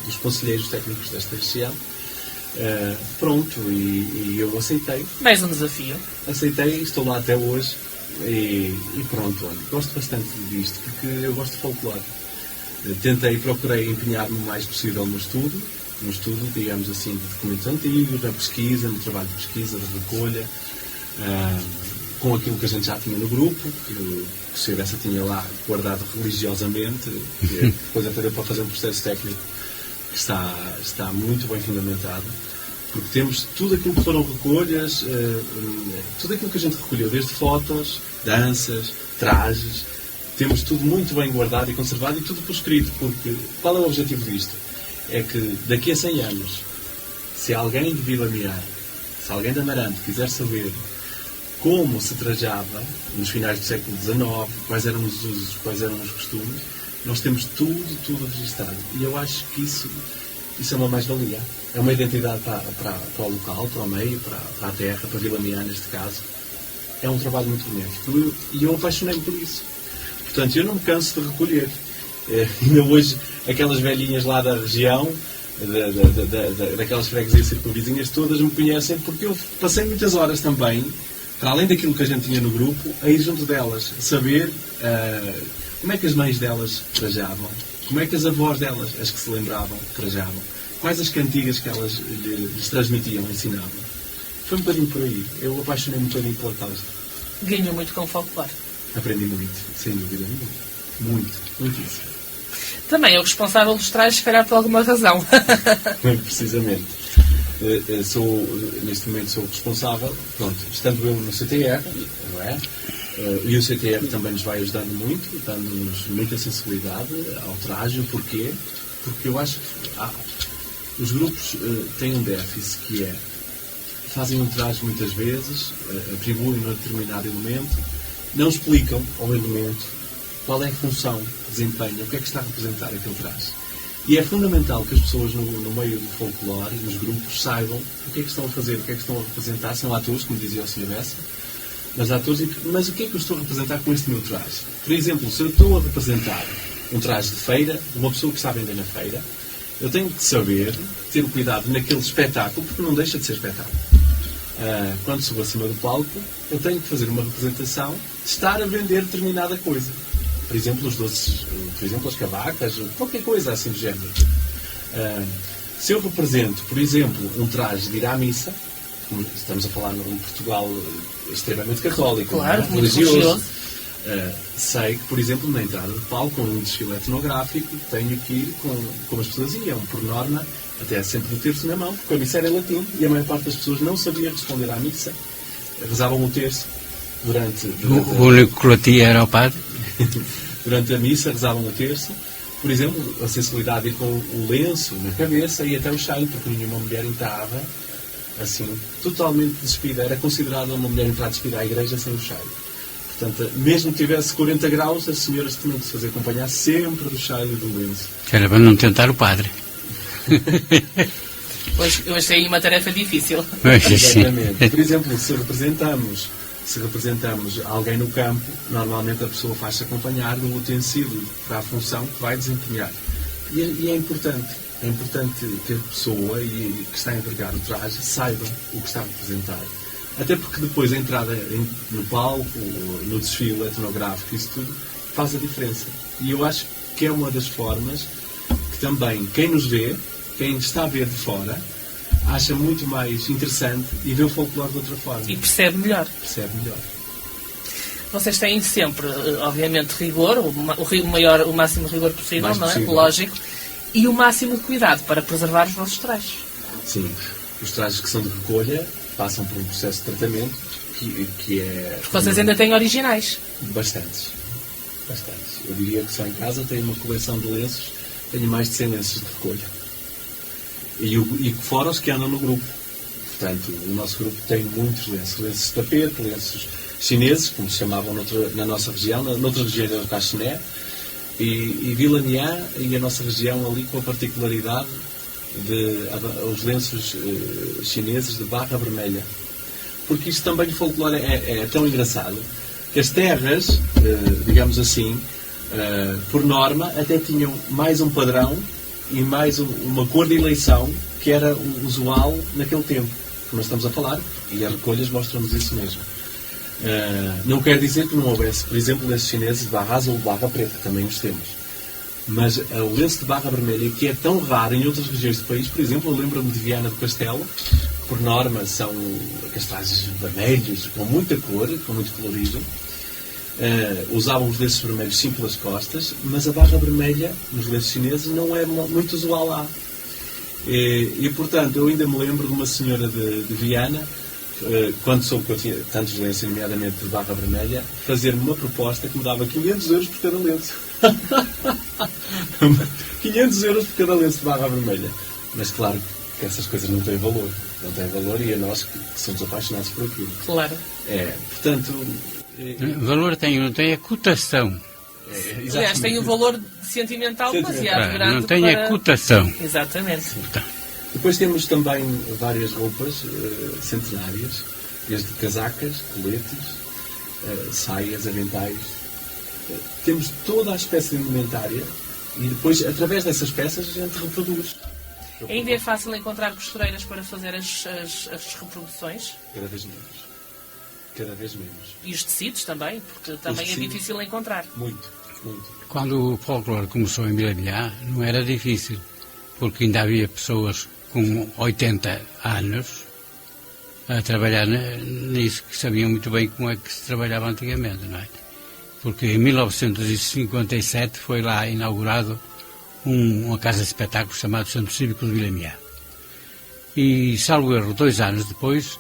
dos conselheiros técnicos desta região. Pronto, e eu aceitei. Mais um desafio. Aceitei, estou lá até hoje e pronto, olha, gosto bastante disto, porque eu gosto de folclore. Procurei empenhar-me o mais possível no estudo, digamos assim, de documentos antigos, na pesquisa, no trabalho de pesquisa, de recolha, com aquilo que a gente já tinha no grupo, que o Sr. Bessa tinha lá guardado religiosamente, que depois até deu para fazer um processo técnico que está muito bem fundamentado, porque temos tudo aquilo que foram recolhas, tudo aquilo que a gente recolheu, desde fotos, danças, trajes, temos tudo muito bem guardado e conservado e tudo por escrito, porque qual é o objetivo disto? É que daqui a 100 anos, se alguém de Vila Miá, se alguém de Amarante quiser saber como se trajava nos finais do século XIX, quais eram os usos, quais eram os costumes, nós temos tudo registado. E eu acho que isso é uma mais-valia. É uma identidade para o local, para o meio, para a terra, para Vila Miá, neste caso. É um trabalho muito benéfico. E eu apaixonei-me por isso. Portanto, eu não me canso de recolher. Ainda hoje, aquelas velhinhas lá da região, daquelas freguesias circunvizinhas, todas me conhecem porque eu passei muitas horas também, para além daquilo que a gente tinha no grupo, a ir junto delas, saber como é que as mães delas trajavam, como é que as avós delas, as que se lembravam, trajavam, quais as cantigas que elas lhes transmitiam, ensinavam. Foi um bocadinho por aí. Eu apaixonei-me um bocadinho pela causa. Ganhou muito com o folclore. Aprendi muito, sem dúvida nenhuma. Muitíssimo. Também é o responsável dos trajes, se calhar por alguma razão. Precisamente. Neste momento sou responsável, pronto, estando eu no CTR, não é? E o CTR também nos vai ajudando muito, dando-nos muita sensibilidade ao traje. Porquê? Porque eu acho que os grupos têm um déficit, que é fazem um traje muitas vezes, atribuem um determinado elemento, não explicam ao elemento qual é a função que desempenha, o que é que está a representar aquele traje. E é fundamental que as pessoas no meio do folclore, nos grupos, saibam o que é que estão a fazer, o que é que estão a representar. São atores, como dizia o Sr. Bessa, mas o que é que eu estou a representar com este meu traje? Por exemplo, se eu estou a representar um traje de feira, de uma pessoa que está a vender na feira, eu tenho que saber, ter cuidado naquele espetáculo, porque não deixa de ser espetáculo. Quando subo acima do palco, eu tenho que fazer uma representação de estar a vender determinada coisa. Por exemplo, os doces, por exemplo, as cavacas, qualquer coisa assim do género. Se eu represento, por exemplo, um traje de ir à missa, como estamos a falar num Portugal extremamente católico, claro, muito religioso, sei que, por exemplo, na entrada do palco, ou num desfile etnográfico, tenho que ir como as pessoas iam, por norma, até sempre o terço na mão, porque a missa era em latim e a maior parte das pessoas não sabia responder à missa, rezavam o terço durante o único que latia era o padre. Durante a missa rezavam o terço. Por exemplo, a sensibilidade de ir com o lenço na cabeça e até o chaio, porque nenhuma mulher entrava assim, totalmente despida. Era considerada uma mulher entrar despida à igreja sem o chaio. Portanto, mesmo que tivesse 40 graus, as senhoras tinham que se fazer acompanhar sempre do chaio e do lenço. Era para não tentar o padre. Pois, eu achei uma tarefa difícil. Exatamente. Por exemplo, se representamos alguém no campo, normalmente a pessoa faz-se acompanhar do utensílio para a função que vai desempenhar. E é importante que a pessoa que está a envergar o traje saiba o que está a representar. Até porque depois a entrada no palco, no desfile etnográfico, isso tudo faz a diferença. E eu acho que é uma das formas que também quem nos vê, quem está a ver de fora, acha muito mais interessante e vê o folclore de outra forma. E percebe melhor. Vocês têm sempre, obviamente, rigor, o máximo rigor possível, não é? Lógico. E o máximo de cuidado para preservar os vossos trajes. Sim. Os trajes que são de recolha passam por um processo de tratamento que é... Porque vocês ainda têm originais. Bastantes. Eu diria que só em casa tenho uma coleção de lenços, tenho mais de 100 lenços de recolha. E fora os que andam no grupo. Portanto, o nosso grupo tem muitos lenços de tapete, lenços chineses, como se chamavam na nossa região, noutra região era o Caxiné, e Vila Niá e a nossa região ali com a particularidade os lenços chineses de barra vermelha. Porque isto também de folclore é tão engraçado que as terras, digamos assim, por norma, até tinham mais um padrão e mais uma cor de eleição que era usual naquele tempo que nós estamos a falar, e as recolhas mostram-nos isso mesmo. Não quer dizer que não houvesse, por exemplo, lenços chineses de barra azul, barra preta, também os temos. Mas o lenço de barra vermelha, que é tão raro em outras regiões do país, por exemplo, eu lembro-me de Viana do Castelo, que por norma são castragens vermelhos, com muita cor, com muito colorido. Usavam os lenços vermelhos sim pelas costas, mas a barra vermelha nos lenços chineses não é muito usual lá. E portanto, eu ainda me lembro de uma senhora de Viana, quando soube que eu tinha tantos lenços, nomeadamente de barra vermelha, fazer-me uma proposta que me dava 500 euros por cada lenço. 500 euros por cada lenço de barra vermelha. Mas claro que essas coisas não têm valor. Não têm valor e é nós que somos apaixonados por aquilo. Claro. Portanto... valor tem, não tem a cotação. Aliás, tem um valor sentimental demasiado grande. Não tem a cotação. Exatamente. Depois temos também várias roupas centenárias, desde casacas, coletes, saias, aventais. Temos toda a espécie de indumentária e depois, através dessas peças, a gente reproduz. Ainda é fácil encontrar costureiras para fazer as reproduções? Cada vez menos. E os tecidos também? Porque também é difícil encontrar. Muito. Quando o folclore começou em Vila Niá, não era difícil, porque ainda havia pessoas com 80 anos a trabalhar nisso, que sabiam muito bem como é que se trabalhava antigamente, não é? Porque em 1957 foi lá inaugurado uma casa de espetáculos chamada Centro Cívico de Vila Niá. E, salvo erro, 2 anos depois,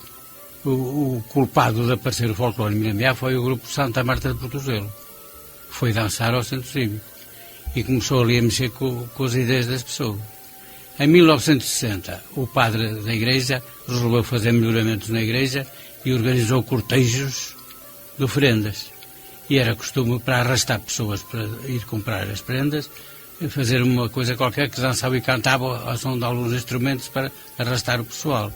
o culpado de aparecer o folclore em Vila Niá foi o grupo Santa Marta de Portozelo. Foi dançar ao Centro Cívico e começou ali a mexer com as ideias das pessoas. Em 1960, o padre da igreja resolveu fazer melhoramentos na igreja e organizou cortejos de ofrendas. E era costume para arrastar pessoas para ir comprar as prendas, fazer uma coisa qualquer que dançava e cantava ao som de alguns instrumentos para arrastar o pessoal.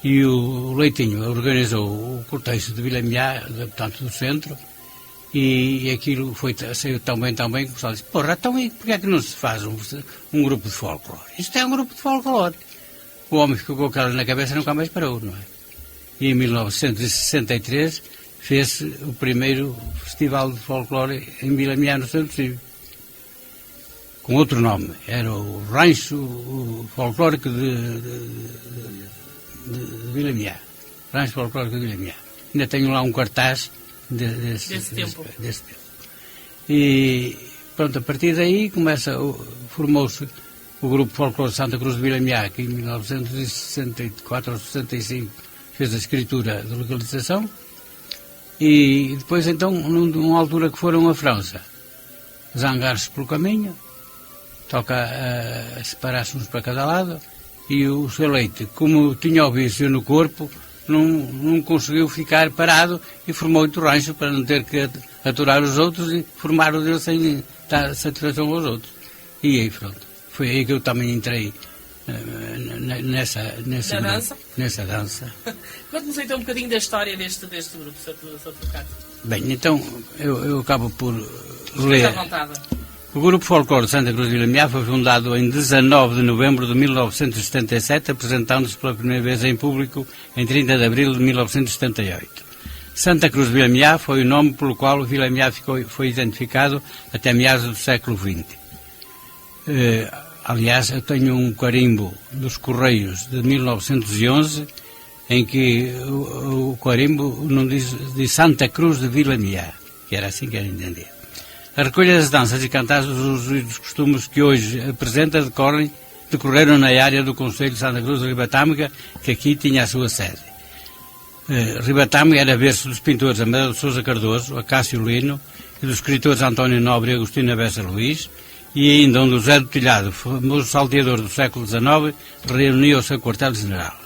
E o Leitinho organizou o cortejo de Vilamiá, portanto do centro, e aquilo saiu tão bem que o pessoal disse: porra, então porquê é que não se faz um grupo de folclore? Isto é um grupo de folclore. O homem ficou com aquela na cabeça e nunca mais parou, não é? E em 1963 fez-se o primeiro festival de folclore em Vilamiá, no Centro Cívico, com outro nome. Era o Rancho Folclórico de Vilamiá. Rancho Folclórico de Vilamiá. Ainda tenho lá um cartaz desse tempo. E pronto, a partir daí formou-se o Grupo Folclore Santa Cruz de Vilamiá, que em 1964 ou 65 fez a escritura de localização, e depois então, numa altura que foram à França, zangaram-se pelo caminho, toca a separar-se uns para cada lado, e o seu Leite, como tinha o vício no corpo, não conseguiu ficar parado e formou outro rancho para não ter que aturar os outros e formar o dele sem dar satisfação aos outros. E aí pronto, foi aí que eu também entrei nessa dança. Conte-nos então um bocadinho da história deste grupo, Sr. Deputado. Bem, então eu acabo por ler. À vontade. O Grupo Folclore de Santa Cruz de Vilamiá foi fundado em 19 de novembro de 1977, apresentando-se pela primeira vez em público em 30 de abril de 1978. Santa Cruz de Vilamiá foi o nome pelo qual o Vilamiá foi identificado até meados do século XX. Aliás, eu tenho um carimbo dos Correios de 1911, em que o carimbo não diz Santa Cruz de Vilamiá, que era assim que era entendido. A recolha das danças e cantares dos costumes que hoje apresenta decorreram na área do Conselho de Santa Cruz de Ribatâmega, que aqui tinha a sua sede. Ribatâmega era berço dos pintores Amadeu de Sousa Cardoso, Acácio Lino, e dos escritores António Nobre e Agostinho Bessa Luís, e ainda onde o José do Telhado, famoso salteador do século XIX, reuniu-se a quartel-general.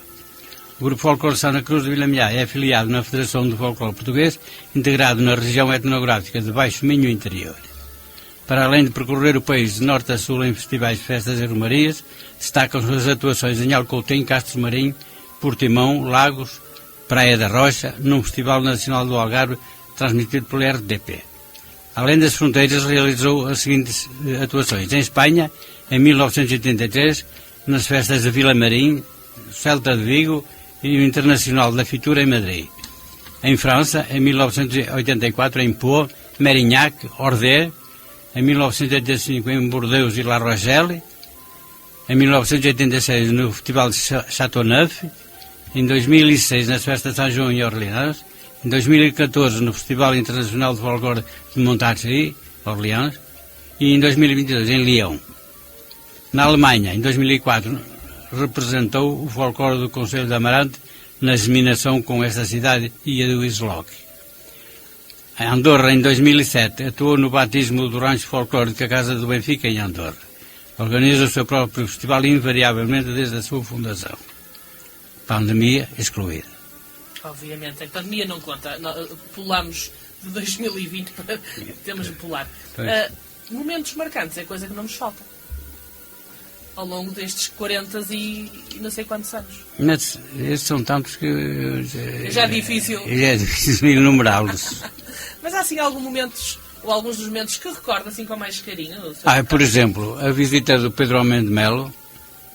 O Grupo Folclore Santa Cruz de Vilamiá é afiliado na Federação do Folclore Português, integrado na região etnográfica de Baixo Minho Interior. Para além de percorrer o país de norte a sul em festivais, festas e romarias, destacam-se as atuações em Alcoutim, Castro Marim, Portimão, Lagos, Praia da Rocha, num Festival Nacional do Algarve, transmitido pela RTP. Além das fronteiras, realizou as seguintes atuações: em Espanha, em 1983, nas festas de Vila Marim, Celta de Vigo e o Internacional da Fitura em Madrid. Em França, em 1984, em Pau, Mérignac, Order. Em 1985, em Bordeaux e La Rochelle. Em 1986, no Festival de Châteauneuf. Em 2006, nas festas de São João e Orleans. Em 2014, no Festival Internacional de Folclore de Montargis, Orleans. E em 2022, em Lyon. Na Alemanha, em 2004, representou o folclore do Conselho de Amarante na geminação com esta cidade e a do Isloque. Em Andorra, em 2007, atuou no batismo do Rancho Folclórico da Casa do Benfica, em Andorra. Organiza o seu próprio festival invariavelmente desde a sua fundação. Pandemia excluída. Obviamente, a pandemia não conta. Pulamos de 2020 para... Temos de pular. Momentos marcantes é coisa que não nos falta ao longo destes 40 e não sei quantos anos. Mas esses são tantos que... Já é difícil. Já é difícil enumerá-los. Mas há assim alguns momentos, ou alguns dos momentos que recorda assim com mais carinho? Por exemplo, a visita do Pedro Almeida de Melo,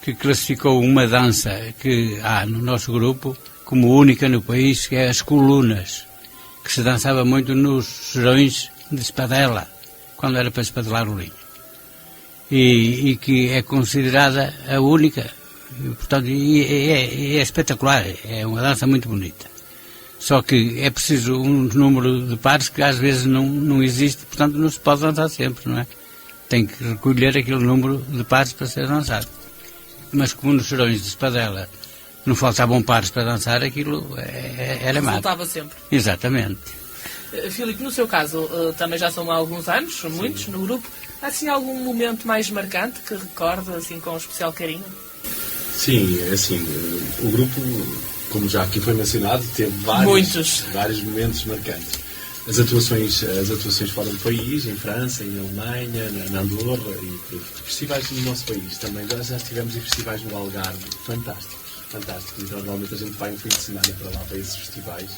que classificou uma dança que há no nosso grupo como única no país, que é as colunas, que se dançava muito nos serões de espadela, quando era para espadelar o linho. E que é considerada a única, portanto, é espetacular, é uma dança muito bonita. Só que é preciso um número de pares que às vezes não existe, portanto não se pode dançar sempre, não é? Tem que recolher aquele número de pares para ser dançado. Mas como nos serões de espadela não faltavam pares para dançar, aquilo era má. Faltava sempre. Exatamente. Filipe, no seu caso, também já são há alguns anos, muitos, no grupo. Há assim algum momento mais marcante que recorda assim, com especial carinho? Sim, é assim, o grupo, como já aqui foi mencionado, teve vários momentos marcantes. As atuações fora do país, em França, em Alemanha, na Andorra, e festivais no nosso país também. Já estivemos em festivais no Algarve, fantásticos. Então, normalmente a gente vai um fim de semana para lá, para esses festivais.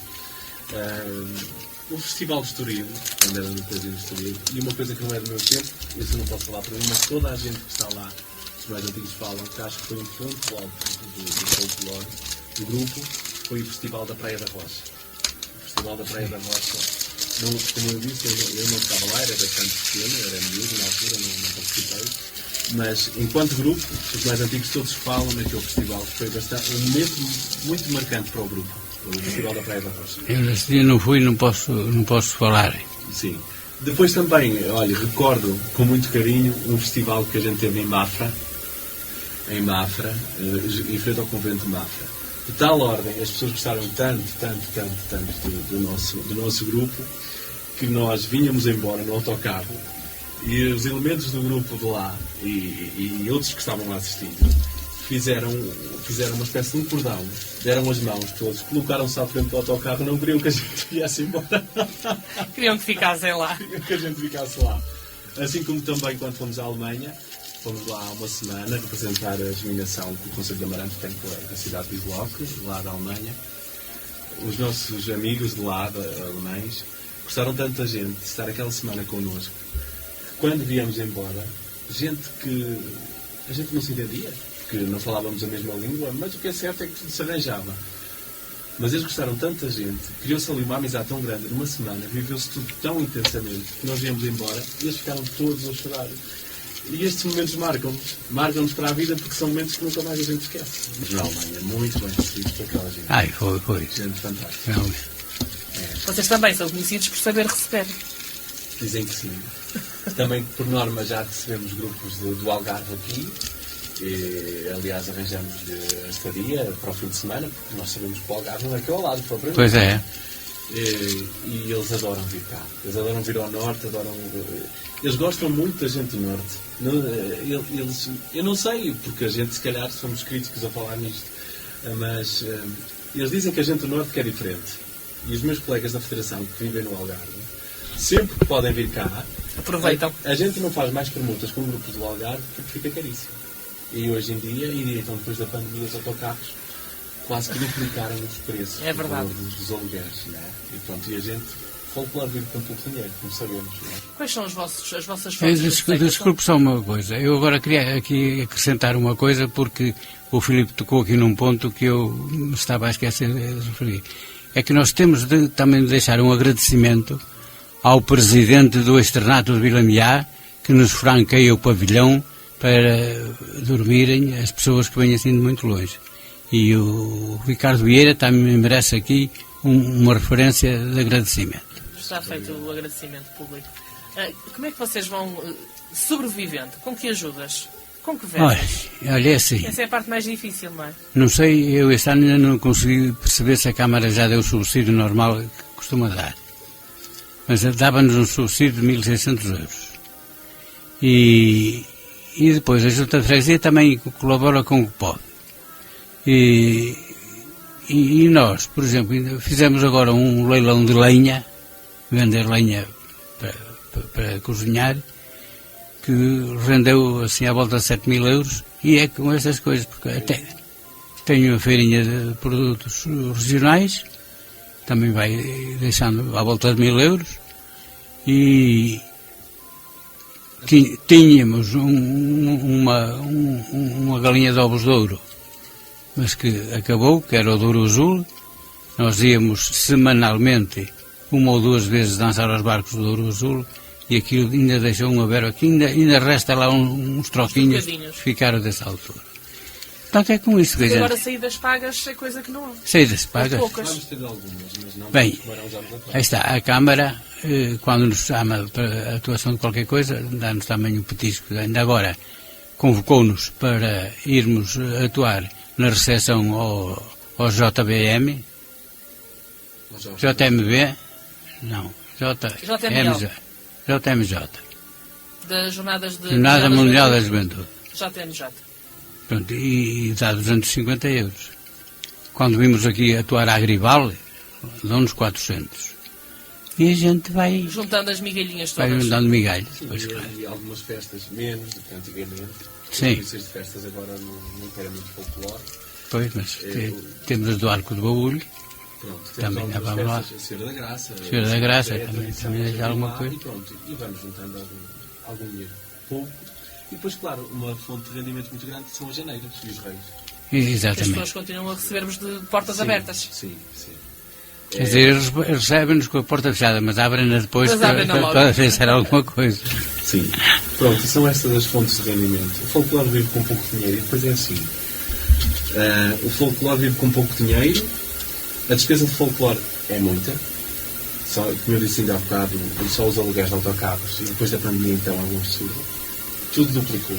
O Festival de Estoril, quando era no Brasil de Estoril, e uma coisa que não é do meu tempo, isso eu não posso falar para mim, mas toda a gente que está lá, os mais antigos falam, que acho que foi um ponto alto do folclore do grupo, foi o Festival da Praia da Rocha. O Festival da Praia da Rocha, como eu disse, eu não estava lá, era bastante pequeno, era miúdo na altura, não participei, mas enquanto grupo, os mais antigos todos falam naquele festival, que foi um momento muito marcante para o grupo. O Festival da Praia da Rocha. Eu nesse dia não fui, não posso falar. Sim. Depois também, olha, recordo com muito carinho um festival que a gente teve em Mafra, em frente ao convento de Mafra. De tal ordem, as pessoas gostaram tanto do nosso grupo, que nós vinhamos embora no autocarro e os elementos do grupo de lá e outros que estavam lá assistindo fizeram uma espécie de um cordão, deram as mãos todos, colocaram-se à frente do autocarro, não queriam que a gente viesse embora. Queriam que ficassem lá. Queriam que a gente ficasse lá. Assim como também quando fomos à Alemanha, fomos lá há uma semana representar a germinação que o Conselho de Amarante tem com a cidade de Wiesloch, lá da Alemanha. Os nossos amigos de lá, alemães, gostaram tanto da gente de estar aquela semana connosco, que quando viemos embora, gente que a gente não se entendia, que não falávamos a mesma língua, mas o que é certo é que tudo se arranjava. Mas eles gostaram tanto da gente, criou-se ali uma amizade tão grande, numa semana, viveu-se tudo tão intensamente, que nós viemos embora e eles ficaram todos a chorar. E estes momentos marcam-nos para a vida, porque são momentos que nunca mais a gente esquece. Mas na Alemanha, muito bem recebidos por aquela gente. Foi. Gente fantástica. Vocês também são conhecidos por saber receber. Dizem que sim. Também, por norma, já recebemos grupos do Algarve aqui. E, aliás, arranjamos a estadia para o fim de semana, porque nós sabemos que o Algarve não é aqui ao lado, propriamente. Pois é. E eles adoram vir cá. Eles adoram vir ao norte, eles gostam muito da gente do norte. Eu não sei, porque a gente, se calhar, somos críticos a falar nisto, mas eles dizem que a gente do norte quer diferente. E os meus colegas da Federação que vivem no Algarve, sempre que podem vir cá, aproveitam. A gente não faz mais permutas com grupos do Algarve porque fica caríssimo. E hoje em dia, então depois da pandemia, os autocarros quase que duplicaram os preços dos aluguéis, não é? E pronto, e a gente, folclore vive com pouco dinheiro, como sabemos, não é? Quais são as vossas fontes? Desculpe só uma coisa, eu agora queria aqui acrescentar uma coisa, porque o Filipe tocou aqui num ponto que eu me estava a esquecer de referir. É que nós temos de também deixar um agradecimento ao presidente do Externato de Vilamiá, que nos franqueia o pavilhão para dormirem as pessoas que vêm assim de muito longe. E o Ricardo Vieira também merece aqui uma referência de agradecimento. Está feito o agradecimento público. Como é que vocês vão sobrevivendo? Com que ajudas? Com que verbas? Olha, é assim. Essa é a parte mais difícil, não é? Não sei, eu este ano ainda não consegui perceber se a Câmara já deu o subsídio normal que costuma dar. Mas dava-nos um subsídio de 1.600 euros. E depois a Junta de Freguesia também colabora com o que pode. E nós, por exemplo, fizemos agora um leilão de lenha, vender lenha para cozinhar, que rendeu assim à volta de 7.000 euros, e é com essas coisas, porque até tenho uma feirinha de produtos regionais, também vai deixando à volta de 1.000 euros, e tínhamos uma galinha de ovos de ouro, mas que acabou, que era o de ouro azul. Nós íamos semanalmente, uma ou duas vezes, dançar aos barcos do ouro azul, e aquilo ainda deixou uma verba, aqui ainda resta lá uns troquinhos que ficaram dessa altura. Portanto, é com isso que a gente... Agora saídas pagas é coisa que não há. Saídas pagas? Vamos ter algumas, mas não bem, como eram os anos atrás. aí está, a Câmara, quando nos chama para a atuação de qualquer coisa, dá-nos também o petisco. Ainda agora convocou-nos para irmos atuar na recepção ao JBM, JMB, não, JMJ. JMJ. Das Jornadas de... Jornada Mundial da Juventude. JMJ. Pronto, e dá 250 euros. Quando vimos aqui atuar a Agrival, dão-nos 400. E a gente vai... Juntando as migalhinhas todas. Vai juntando migalhas. Sim, Pois, claro. e algumas festas menos do que antigamente. Sim. As notícias de festas agora não querem muito folclore. Pois, mas temos as do Arco do Baúlho. Pronto, Também temos vamos lá. festas, a Senhora da Graça. Senhora da Graça, também também é alguma coisa. E pronto, e vamos juntando algum dinheiro. Pouco. E depois, claro, uma fonte de rendimento muito grande são as janeiras e os reis. As Exatamente. pessoas continuam a receber-nos de portas abertas. Sim, sim. Quer dizer, eles recebem-nos com a porta fechada, mas abrem-na depois Mas abrem-na logo. para pensar alguma coisa. Sim. Pronto, são estas as fontes de rendimento. O folclore vive com pouco dinheiro e depois é assim. O folclore vive com pouco dinheiro, a despesa de folclore é muita. Só, como eu disse ainda há bocado, só os aluguéis de autocarros e depois da pandemia então é um absurdo. Tudo duplicou.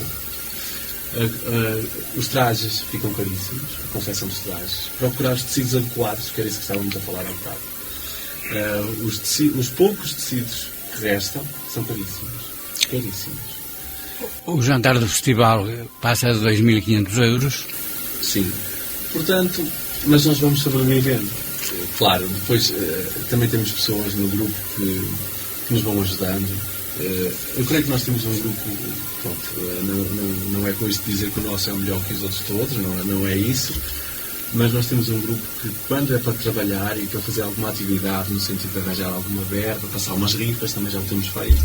Os trajes ficam caríssimos, a confecção dos trajes. Procurar os tecidos adequados, que era isso que estávamos a falar há bocado. Os poucos tecidos que restam são caríssimos. Caríssimos. O jantar do festival passa de 2.500 euros. Sim. Portanto, mas nós vamos sobrevivendo. Claro, depois também temos pessoas no grupo que nos vão ajudando. Eu creio que nós temos um grupo, pronto, não é com isto dizer que o nosso é o melhor que os outros todos, não é isso, mas nós temos um grupo que quando é para trabalhar e para fazer alguma atividade, no sentido de arranjar alguma verba, passar umas rifas, também já o temos feito,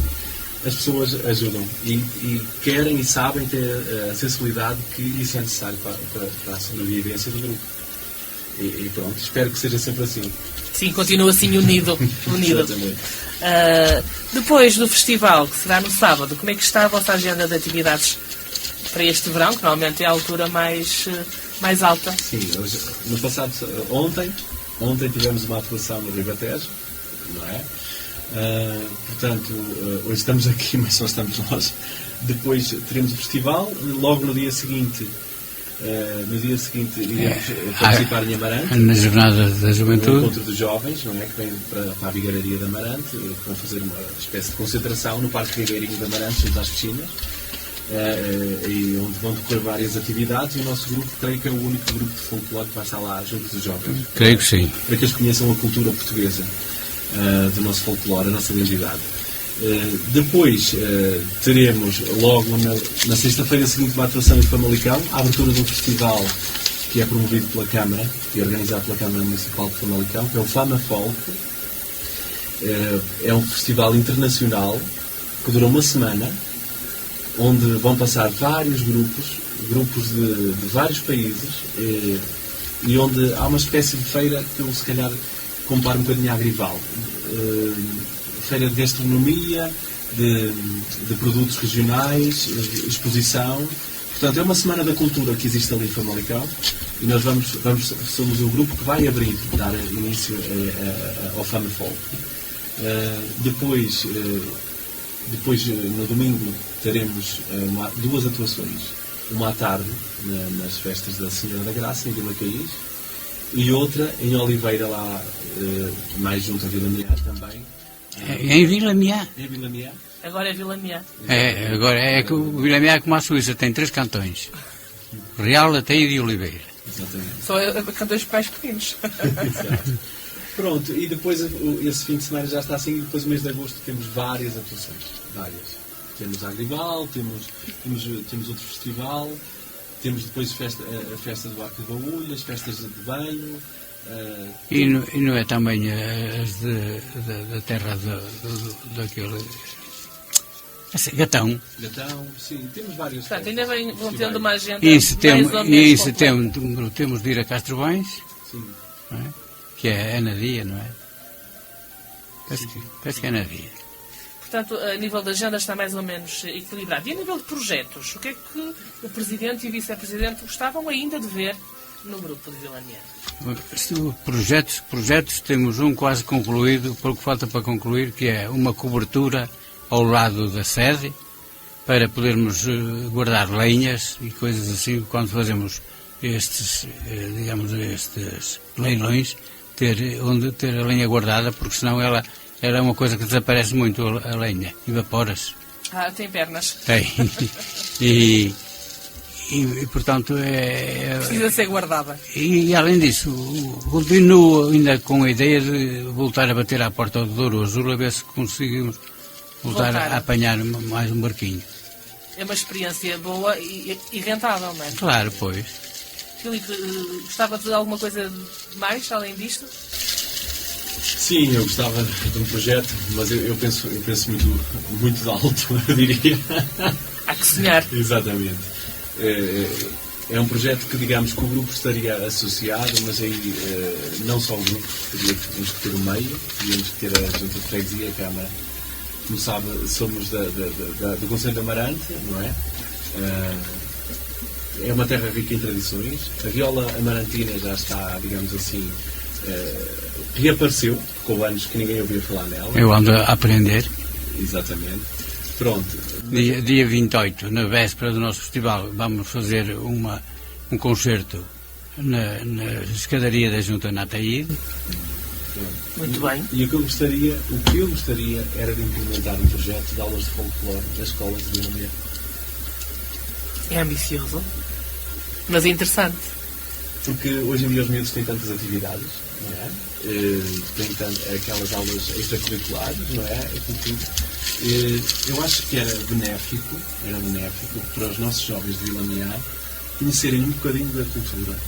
as pessoas ajudam e querem e sabem ter a sensibilidade que isso é necessário para a sobrevivência do grupo. E pronto, espero que seja sempre assim. Sim, continua assim unido. Exatamente. Depois do festival, que será no sábado, como é que está a vossa agenda de atividades para este verão, que normalmente é a altura mais alta? Sim, hoje, no passado, ontem tivemos uma atuação no Ribatejo, não é? Portanto, hoje estamos aqui, mas só estamos nós. Depois teremos o festival, logo no dia seguinte iremos participar em Amarante. Na Jornada da No Juventude. encontro dos jovens, não é? Que vem para a Vigararia de Amarante, que vão fazer uma espécie de concentração no Parque Ribeirinho de Amarante, junto às piscinas, e onde vão decorrer várias atividades. E o nosso grupo, creio que é o único grupo de folclore que vai estar lá junto dos jovens. Creio que sim. Para que eles conheçam a cultura portuguesa do nosso folclore, a nossa identidade. Depois teremos logo na sexta-feira seguinte uma atuação em Famalicão, a abertura de um festival que é promovido pela Câmara e organizado pela Câmara Municipal de Famalicão, que é o Fama Folk. É um festival internacional que dura uma semana, onde vão passar vários grupos de vários países, e onde há uma espécie de feira que eu se calhar comparo um bocadinho à Agrival. Feira de gastronomia, de produtos regionais, exposição. Portanto, é uma semana da cultura que existe ali em Famalicão e nós somos o grupo que vai abrir, dar início ao Fama Folk. Depois, no domingo, teremos duas atuações. Uma à tarde, nas festas da Senhora da Graça, em Vila Caís, e outra em Oliveira, lá mais junto a Vila Mear também. Em Vila Mear. Em Vila Mear. Agora é Vila Mear. Agora é que o Vila Mear, como a Suíça, tem 3 cantões: Real, Ateide e Oliveira. Exatamente. Só cantões pais pequenos. Exato. Pronto, e depois esse fim de semana já está assim, e depois no mês de agosto temos várias atuações. Várias. Temos a Agrival, temos outro festival, temos depois a festa do Arco de Baúlho, as festas de banho. E não é também as da terra daquele... Gatão. Gatão, sim, temos várias. Portanto, ainda vão tendo uma agenda E em setembro temos de ir a Castrobães, Sim. não é? Que é Ana Dia, não é? Parece que é Ana Dia. Portanto, a nível da agenda está mais ou menos equilibrado. E a nível de projetos, o que é que o Presidente e o Vice-Presidente gostavam ainda de ver no grupo de Vila Mear? Projetos, temos um quase concluído, pouco falta para concluir, que é uma cobertura ao lado da sede, para podermos guardar lenhas e coisas assim, quando fazemos estes leilões, onde ter a lenha guardada, porque senão ela ela é uma coisa que desaparece muito, a lenha, evapora-se. Ah, tem pernas. Tem. E, portanto, Precisa ser guardada. E, além disso, continuo ainda com a ideia de voltar a bater à porta do Douro Azul, a ver se conseguimos voltar a apanhar mais um barquinho. É uma experiência boa e rentável, não é? Claro, pois. Filipe, gostava de alguma coisa mais, além disto? Sim, eu gostava de um projeto, mas eu penso muito de alto, eu diria. Há que sonhar. Exatamente. É um projeto que, digamos, que o grupo estaria associado, mas aí não só o grupo, teríamos que ter o meio, teríamos que ter a Junta de Freguesia, a Câmara. Como sabe, somos do Conselho de Amarante, não é? É uma terra rica em tradições. A viola amarantina já está, digamos assim, reapareceu, com anos que ninguém ouvia falar nela. Eu ando a aprender. Exatamente. Pronto. Dia 28, na véspera do nosso festival, vamos fazer um concerto na escadaria da Junta na Ataíde. Muito bem. E o que eu gostaria era de implementar um projeto de aulas de folclore nas escolas de Vila Meia. É ambicioso, mas é interessante. Porque hoje em dia os miúdos têm tantas atividades, não é? Têm aquelas aulas extracurriculares, não é? Eu acho que era benéfico para os nossos jovens de Vila Meia conhecerem um bocadinho da cultura,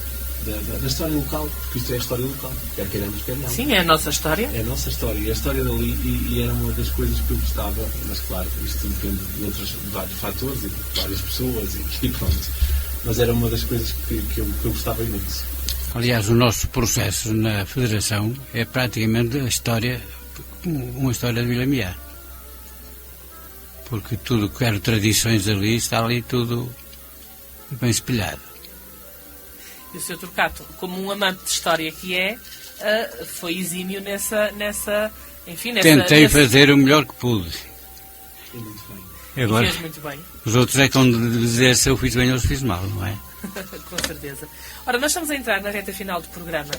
da história local, porque isto é a história local, quer queiramos, quer não. Sim, é a nossa história. É a nossa história, e a história dali, e era uma das coisas que eu gostava, mas claro, isto depende de vários fatores e de várias pessoas, e pronto. Mas era uma das coisas que eu gostava imenso. Aliás, o nosso processo na Federação é praticamente uma história de Vila Meia. Porque tudo que era tradições ali, está ali tudo bem espelhado. E o Sr. Turcato, como um amante de história que foi exímio nessa Tentei fazer o melhor que pude. É muito bem. Agora, fez muito bem. Os outros é que vão dizer se eu fiz bem ou se fiz mal, não é? Com certeza. Ora, nós estamos a entrar na reta final do programa.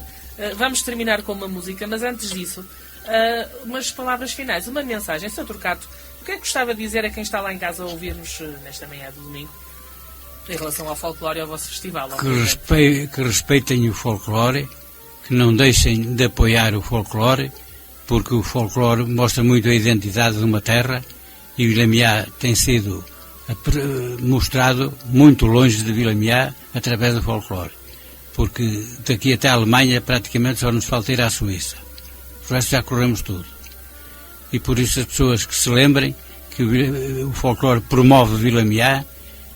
Vamos terminar com uma música, mas antes disso, umas palavras finais, uma mensagem. Sr. Turcato, o que é que gostava de dizer a quem está lá em casa a ouvir-nos nesta manhã de domingo, em relação ao folclore e ao vosso festival? Que respeitem o folclore, que não deixem de apoiar o folclore, porque o folclore mostra muito a identidade de uma terra, e Vila Meia tem sido mostrado muito longe de Vila Meia através do folclore, porque daqui até a Alemanha praticamente só nos falta ir à Suíça, o resto já corremos tudo, e por isso as pessoas que se lembrem que o folclore promove Vila Meia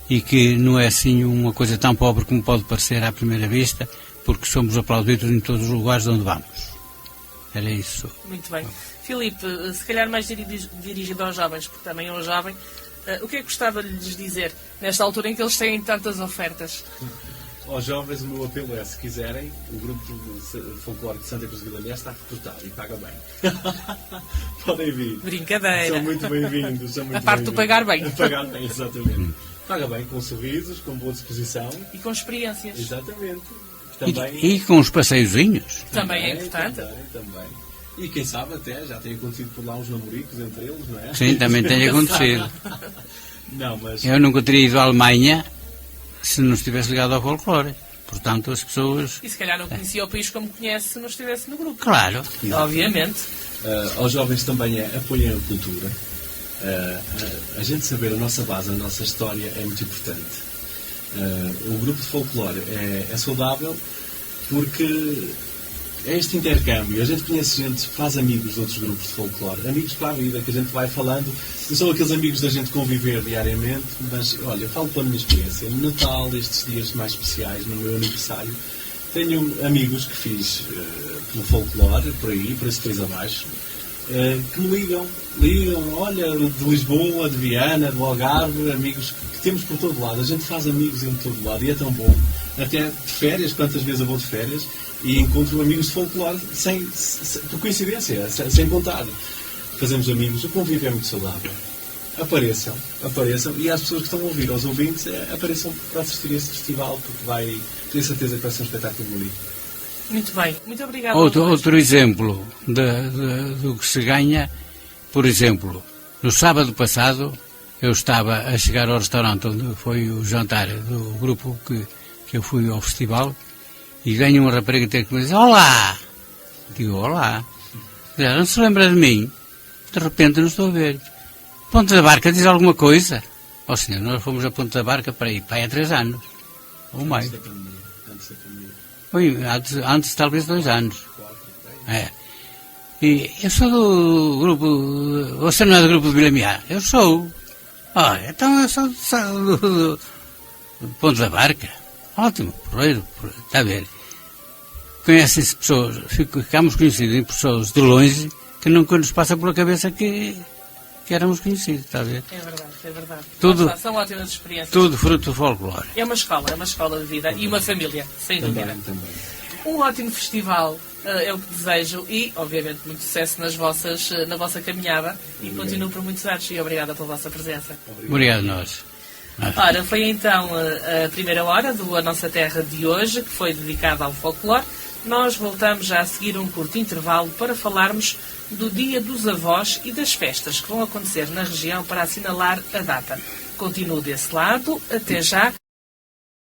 e que não é assim uma coisa tão pobre como pode parecer à primeira vista, porque somos aplaudidos em todos os lugares onde vamos. Era isso. Muito bem. Filipe, se calhar mais dirigido aos jovens, porque também é um jovem, o que é que gostava de lhes dizer nesta altura em que eles têm tantas ofertas? Aos jovens, o meu apelo é, se quiserem, o grupo de folclore de Santa Cruz de Vila Meia está recrutado e paga bem. Podem vir. Brincadeira. São muito bem-vindos. A parte do pagar bem. Pagar bem, exatamente. Paga bem, com sorrisos, com boa disposição. E com experiências. Exatamente. Também, e com os passeiozinhos. Também é importante. Também. E quem sabe até já tem acontecido por lá uns namoricos entre eles, não é? Sim, também tem acontecido. Não, mas... Eu nunca teria ido à Alemanha se não estivesse ligado ao folclore. Portanto, as pessoas... E se calhar não conhecia o país como conhece se não estivesse no grupo. Claro. Obviamente. Aos jovens também apoiem a cultura. A gente saber a nossa base, a nossa história é muito importante. O grupo de folclore é saudável porque é este intercâmbio. A gente conhece gente, faz amigos de outros grupos de folclore, amigos para a vida, que a gente vai falando. Não são aqueles amigos da gente conviver diariamente, mas olha, eu falo pela minha experiência. No Natal, estes dias mais especiais, no meu aniversário, tenho amigos que fiz pelo folclore, por aí, por esse país abaixo, que me ligam, olha, de Lisboa, de Viana, do Algarve, amigos que temos por todo lado. A gente faz amigos em todo lado e é tão bom. Até de férias, quantas vezes eu vou de férias e encontro amigos de folclore por coincidência, sem contar. Fazemos amigos, o convívio é muito saudável. Apareçam, e às pessoas que estão a ouvir, aos ouvintes, apareçam para assistir a este festival, porque tenho certeza que vai ser um espetáculo bonito. Muito bem, muito obrigado. Outro exemplo, do que se ganha. Por exemplo, no sábado passado, eu estava a chegar ao restaurante onde foi o jantar do grupo que eu fui ao festival, e ganho uma rapariga ter que me dizer: olá! Digo: olá. Ela não se lembra de mim. De repente não estou a ver. Ponta da Barca diz alguma coisa? Ó senhor, nós fomos a Ponta da Barca para ir há 3 anos. Ou mais. Antes da pandemia. Foi, antes talvez 2 anos. É. E eu sou do grupo... Você não é do grupo de Vilamiar? Eu sou. Olha, então eu sou do Ponta da Barca. Ótimo, porreiro, está a ver. Conhecem-se pessoas, ficamos conhecidos em pessoas de longe que nunca nos passa pela cabeça que éramos conhecidos, está a ver? É verdade, é verdade. Tudo, são ótimas experiências. tudo fruto do folclore. É uma escola de vida e uma família, sem dúvida. Também. Um ótimo festival é o que desejo e, obviamente, muito sucesso na vossa caminhada e continuo por muitos anos e obrigada pela vossa presença. Obrigado a nós. Ora, foi então a primeira hora do A Nossa Terra de hoje, que foi dedicada ao folclore. Nós voltamos já a seguir um curto intervalo para falarmos do Dia dos Avós e das festas que vão acontecer na região para assinalar a data. Continuo desse lado. Até já.